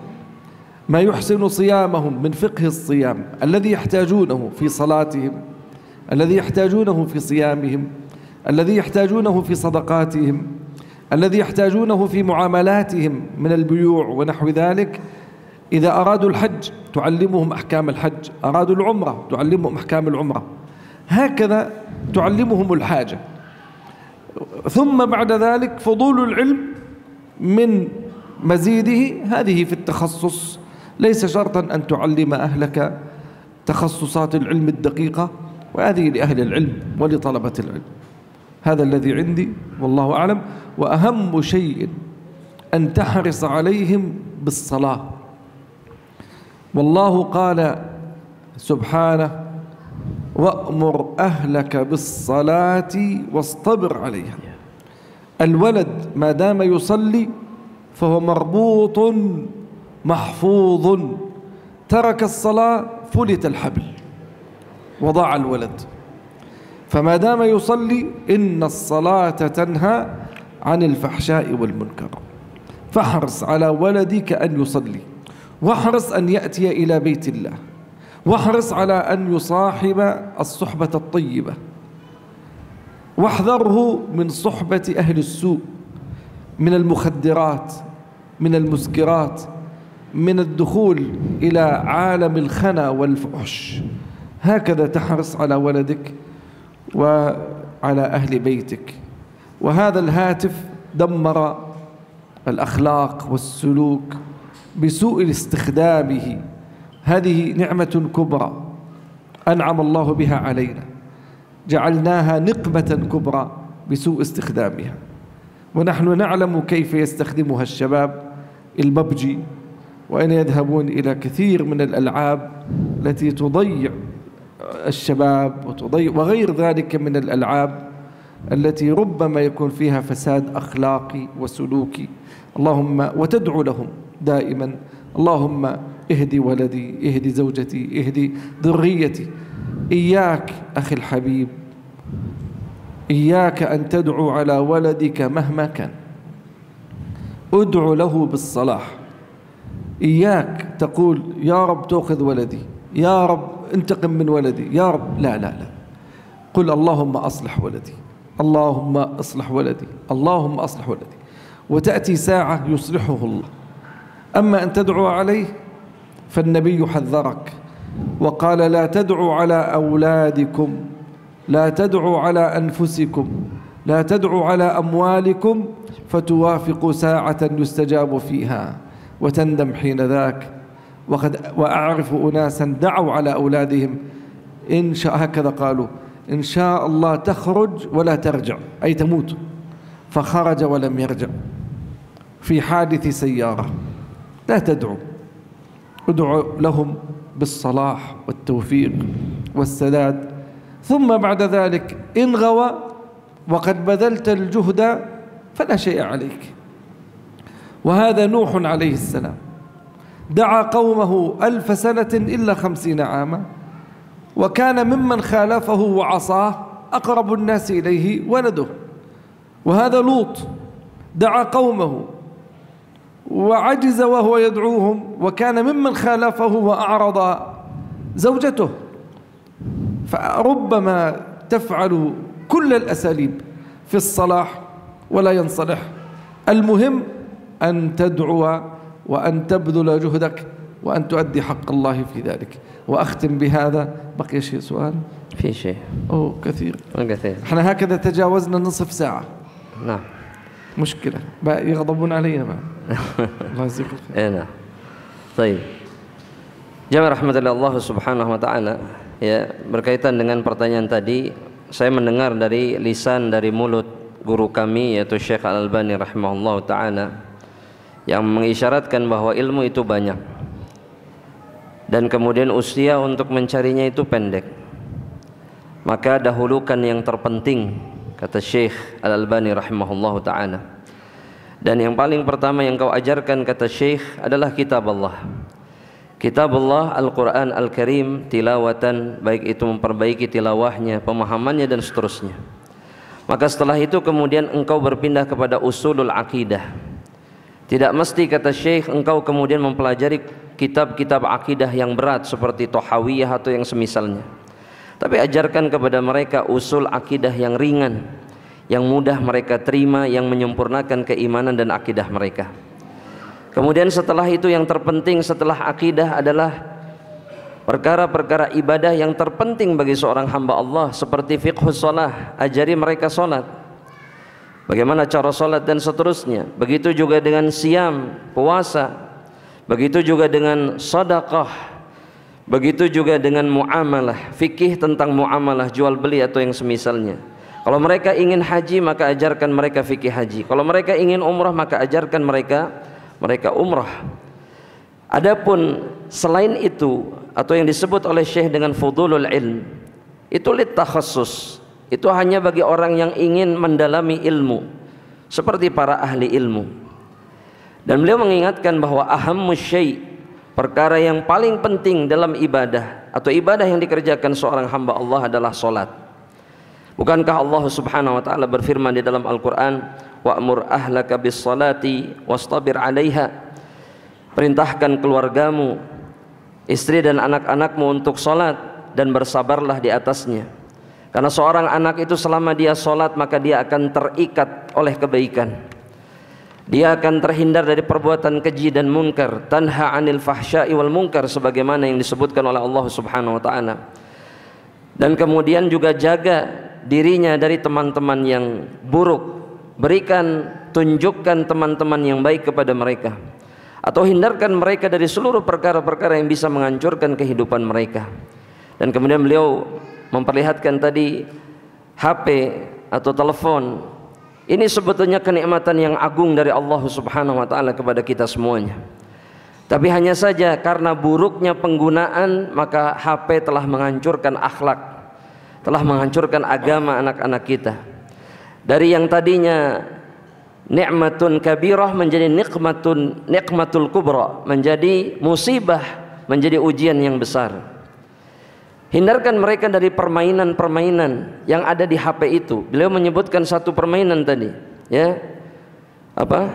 ما يحسن صيامهم من فقه الصيام الذي يحتاجونه في صلاتهم، الذي يحتاجونه في صيامهم، الذي يحتاجونه في صدقاتهم، الذي يحتاجونه في معاملاتهم من البيوع ونحو ذلك. إذا أرادوا الحج تعلمهم أحكام الحج، أرادوا العمرة تعلمهم أحكام العمرة، هكذا تعلمهم الحاجة. ثم بعد ذلك فضول العلم من مزيده هذه في التخصص، ليس شرطا أن تعلم أهلك تخصصات العلم الدقيقة، وهذه لأهل العلم ولطلبة العلم. هذا الذي عندي والله أعلم. وأهم شيء أن تحرص عليهم بالصلاة، والله قال سبحانه: وأمر أهلك بالصلاة واصطبر عليها. الولد ما دام يصلي فهو مربوط محفوظ، ترك الصلاة فلت الحبل وضاع الولد. فما دام يصلي إن الصلاة تنهى عن الفحشاء والمنكر، فاحرص على ولدك أن يصلي، واحرص أن يأتي إلى بيت الله، واحرص على أن يصاحب الصحبة الطيبة، واحذره من صحبة أهل السوء، من المخدرات، من المسكرات، من الدخول إلى عالم الخنا والفحش. هكذا تحرص على ولدك وعلى أهل بيتك. وهذا الهاتف دمر الأخلاق والسلوك بسوء استخدامه. هذه نعمة كبرى أنعم الله بها علينا، جعلناها نقمة كبرى بسوء استخدامها. ونحن نعلم كيف يستخدمها الشباب، الببجي، وأين يذهبون إلى كثير من الألعاب التي تضيع الشباب وغير ذلك من الألعاب التي ربما يكون فيها فساد أخلاقي وسلوكي. اللهم وتدعو لهم دائما: اللهم اهدي ولدي، اهدي زوجتي، اهدي ذريتي. إياك أخي الحبيب، إياك أن تدعو على ولدك مهما كان، ادعو له بالصلاح. إياك تقول يا رب تأخذ ولدي، يا رب انتقم من ولدي، يا رب. لا لا لا، قل اللهم أصلح ولدي، اللهم أصلح ولدي، اللهم أصلح ولدي، وتأتي ساعة يصلحه الله. أما أن تدعو عليه فالنبي حذرك وقال: لا تدعوا على أولادكم، لا تدعوا على أنفسكم، لا تدعوا على أموالكم فتوافق ساعة يستجاب فيها وتندم حين ذاك. وأعرف أناسا دعوا على أولادهم إن شاء، هكذا قالوا: إن شاء الله تخرج ولا ترجع، أي تموت. فخرج ولم يرجع في حادث سيارة. لا تدعوا، ادعوا لهم بالصلاح والتوفيق والسداد. ثم بعد ذلك إن غوى وقد بذلت الجهد فلا شيء عليك. وهذا نوح عليه السلام دعا قومه 1000 سنة إلا 50 عاما، وكان ممن خالفه وعصاه أقرب الناس إليه ولده. وهذا لوط دعا قومه وعجز وهو يدعوهم، وكان ممن خالفه وأعرض زوجته. فربما تفعل كل الأساليب في الصلاح ولا ينصلح. المهم أن تدعو وأن تبذل جهدك وأن تؤدي حق الله في ذلك. وأختم بهذا. بقي شيء سؤال؟ في شيء؟ كثير. كثير. احنا هكذا تجاوزنا نصف ساعة. نعم. مشكلة بقى يغضبون علينا بقى. الله يجزيك الخير. نعم. طيب. Jamaah rahmatullahi Allah subhanahu wa ta'ala, ya, berkaitan dengan pertanyaan tadi, saya mendengar dari lisan, dari mulut guru kami yaitu Syekh Al-Albani rahimahullah ta'ala, yang mengisyaratkan bahwa ilmu itu banyak dan kemudian usia untuk mencarinya itu pendek. Maka dahulukan yang terpenting, kata Syekh Al-Albani rahimahullah ta'ala. Dan yang paling pertama yang kau ajarkan, kata Syekh, adalah kitab Allah. Kitabullah Al-Quran Al-Karim tilawatan, baik itu memperbaiki tilawahnya, pemahamannya dan seterusnya. Maka setelah itu kemudian engkau berpindah kepada usulul akidah. Tidak mesti, kata Syekh, engkau kemudian mempelajari kitab-kitab akidah yang berat seperti Tohawiyah atau yang semisalnya. Tapi ajarkan kepada mereka usul akidah yang ringan, yang mudah mereka terima, yang menyempurnakan keimanan dan akidah mereka. Kemudian setelah itu yang terpenting setelah akidah adalah perkara-perkara ibadah yang terpenting bagi seorang hamba Allah, seperti fiqhus shalah, ajari mereka salat, bagaimana cara salat dan seterusnya. Begitu juga dengan siam, puasa, begitu juga dengan sedekah, begitu juga dengan muamalah, fikih tentang muamalah jual beli atau yang semisalnya. Kalau mereka ingin haji, maka ajarkan mereka fikih haji. Kalau mereka ingin umrah, maka ajarkan mereka umrah. Adapun selain itu atau yang disebut oleh Syekh dengan fudulul ilm, itu littakhassus, itu hanya bagi orang yang ingin mendalami ilmu seperti para ahli ilmu. Dan beliau mengingatkan bahwa ahammus syai', perkara yang paling penting dalam ibadah atau ibadah yang dikerjakan seorang hamba Allah adalah salat. Bukankah Allah Subhanahu wa taala berfirman di dalam Al-Qur'an, wa'mur ahlaka bis salati wastabir 'alaiha, perintahkan keluargamu, istri dan anak-anakmu untuk salat dan bersabarlah di atasnya. Karena seorang anak itu selama dia sholat maka dia akan terikat oleh kebaikan. Dia akan terhindar dari perbuatan keji dan munkar. Tanha 'anil fahsya'i wal munkar, sebagaimana yang disebutkan oleh Allah Subhanahu wa taala. Dan kemudian juga jaga dirinya dari teman-teman yang buruk. Tunjukkan teman-teman yang baik kepada mereka, atau hindarkan mereka dari seluruh perkara-perkara yang bisa menghancurkan kehidupan mereka. Dan kemudian beliau memperlihatkan tadi HP atau telepon. Ini sebetulnya kenikmatan yang agung dari Allah Subhanahu wa taala kepada kita semuanya. Tapi hanya saja karena buruknya penggunaan, maka HP telah menghancurkan akhlak, telah menghancurkan agama anak-anak kita. Dari yang tadinya nikmatun kabirah menjadi nikmatul kubra, menjadi musibah, menjadi ujian yang besar. Hindarkan mereka dari permainan-permainan yang ada di HP itu. Beliau menyebutkan satu permainan tadi, ya. Apa?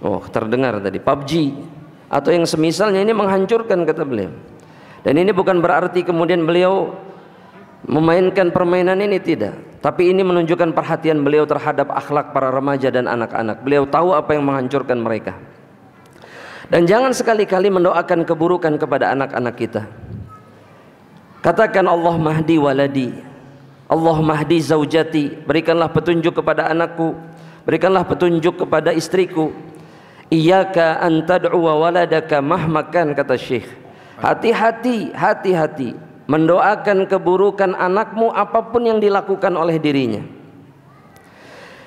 Oh, terdengar tadi, PUBG atau yang semisalnya. Ini menghancurkan, kata beliau. Dan ini bukan berarti kemudian beliau memainkan permainan ini, tidak. Tapi ini menunjukkan perhatian beliau terhadap akhlak para remaja dan anak-anak. Beliau tahu apa yang menghancurkan mereka. Dan jangan sekali-kali mendoakan keburukan kepada anak-anak kita. Katakan Allah mahdi waladi, Allah mahdi zaujati, berikanlah petunjuk kepada anakku, berikanlah petunjuk kepada istriku. Iyyaka an tad'u waladaka mahmakan, kata Syekh. Hati-hati, hati-hati mendoakan keburukan anakmu apapun yang dilakukan oleh dirinya.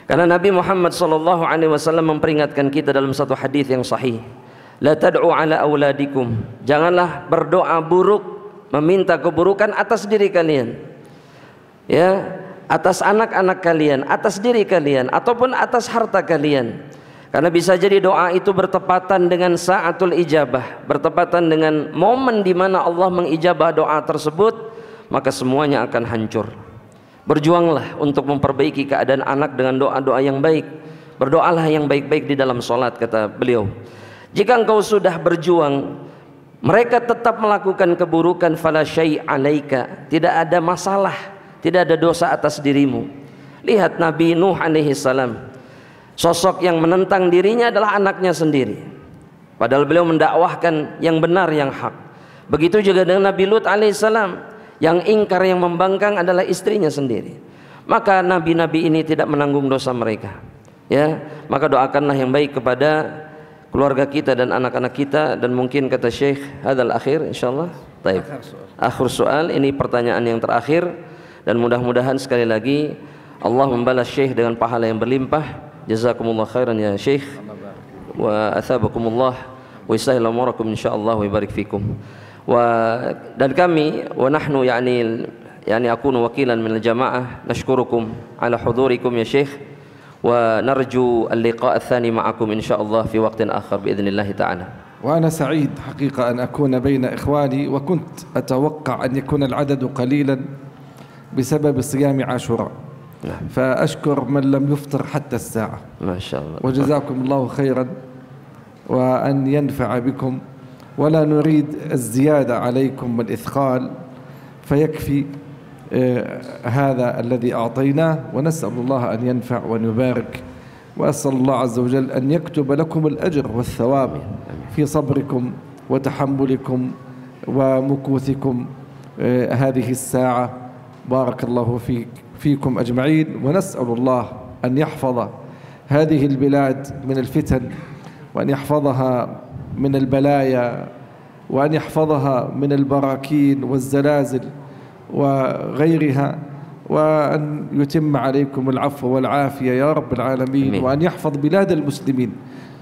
Karena Nabi Muhammad SAW memperingatkan kita dalam satu hadis yang sahih, la tad'u ala auladikum, janganlah berdoa buruk, meminta keburukan atas diri kalian, ya, atas anak-anak kalian, atas diri kalian, ataupun atas harta kalian. Karena bisa jadi doa itu bertepatan dengan sa'atul ijabah, bertepatan dengan momen di mana Allah mengijabah doa tersebut, maka semuanya akan hancur. Berjuanglah untuk memperbaiki keadaan anak dengan doa-doa yang baik. Berdoalah yang baik-baik di dalam sholat, kata beliau. Jika engkau sudah berjuang, mereka tetap melakukan keburukan, fala syai' alaika, tidak ada masalah, tidak ada dosa atas dirimu. Lihat Nabi Nuh alaihi salam, sosok yang menentang dirinya adalah anaknya sendiri, padahal beliau mendakwahkan yang benar, yang hak. Begitu juga dengan Nabi Lut alaihissalam, yang ingkar, yang membangkang adalah istrinya sendiri. Maka nabi-nabi ini tidak menanggung dosa mereka, ya. Maka doakanlah yang baik kepada keluarga kita dan anak-anak kita. Dan mungkin kata Syekh, hadzal akhir insyaallah. Baik. Akhir soal, ini pertanyaan yang terakhir, dan mudah-mudahan sekali lagi Allah membalas Syekh dengan pahala yang berlimpah. Jazakumullah khairan ya Syekh, wa athabakumullah wa yusahhil umurakum insyaallah wa barik fikum. Dan kami wa nahnu yani akunu wakilan min al-jamaah nashkurukum ala hudurikum ya Syekh, wa narju al-liqa' ath-thani ma'akum insyaallah fi waqtin akhar باذنillah ta'ala. وأنا سعيد حقيقة أن أكون بين إخواني، وكنت أتوقع أن يكون العدد قليلا بسبب صيام عاشوراء. فأشكر من لم يفطر حتى الساعة. ما شاء الله. وجزاكم الله خيرا، وأن ينفع بكم، ولا نريد الزيادة عليكم والإثقال، فيكفي هذا الذي أعطيناه، ونسأل الله أن ينفع وأن يبارك، وأسأل الله عز وجل أن يكتب لكم الأجر والثواب في صبركم وتحملكم ومكوثكم هذه الساعة. بارك الله فيكم أجمعين، ونسأل الله أن يحفظ هذه البلاد من الفتن، وأن يحفظها من البلايا، وأن يحفظها من البراكين والزلازل وغيرها، وأن يتم عليكم العفو والعافية يا رب العالمين، وأن يحفظ بلاد المسلمين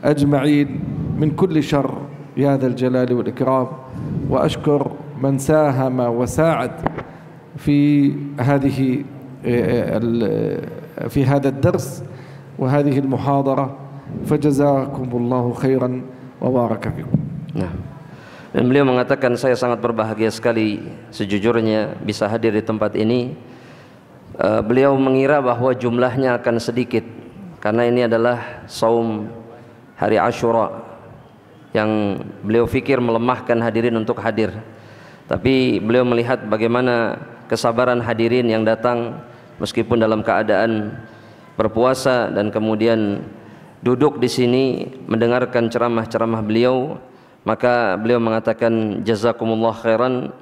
أجمعين من كل شر يا ذا الجلال والإكرام. وأشكر من ساهم وساعد في هذا الدرس وهذه المحاضرة، فجزاكم الله خيرا وبارك فيكم. Nah, dan beliau mengatakan, saya sangat berbahagia sekali sejujurnya bisa hadir di tempat ini. Beliau mengira bahwa jumlahnya akan sedikit, karena ini adalah saum hari Asyura yang beliau fikir melemahkan hadirin untuk hadir. Tapi beliau melihat bagaimana kesabaran hadirin yang datang meskipun dalam keadaan berpuasa dan kemudian duduk di sini mendengarkan ceramah-ceramah beliau. Maka beliau mengatakan jazakumullah khairan.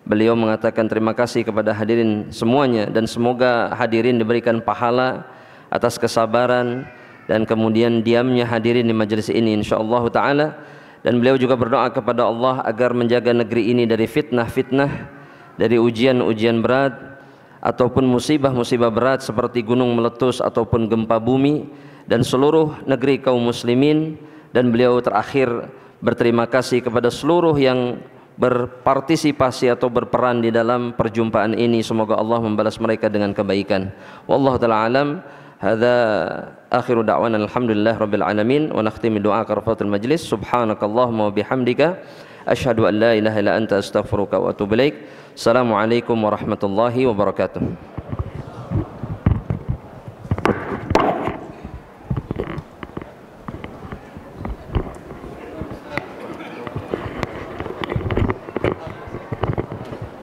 Beliau mengatakan terima kasih kepada hadirin semuanya, dan semoga hadirin diberikan pahala atas kesabaran dan kemudian diamnya hadirin di majelis ini insyaallah taala. Dan beliau juga berdoa kepada Allah agar menjaga negeri ini dari fitnah-fitnah, dari ujian-ujian berat ataupun musibah-musibah berat seperti gunung meletus ataupun gempa bumi, dan seluruh negeri kaum muslimin. Dan beliau terakhir berterima kasih kepada seluruh yang berpartisipasi atau berperan di dalam perjumpaan ini. Semoga Allah membalas mereka dengan kebaikan. Wallahu ta'ala alam. Hadza akhiru da'wana alhamdulillah rabbil alamin, wa nakhtimu du'a karafatul majlis. Subhanakallahumma wa bihamdika asyhadu an la ilaha illa anta astaghfiruka wa atubu ilaik. Assalamualaikum warahmatullahi wabarakatuh.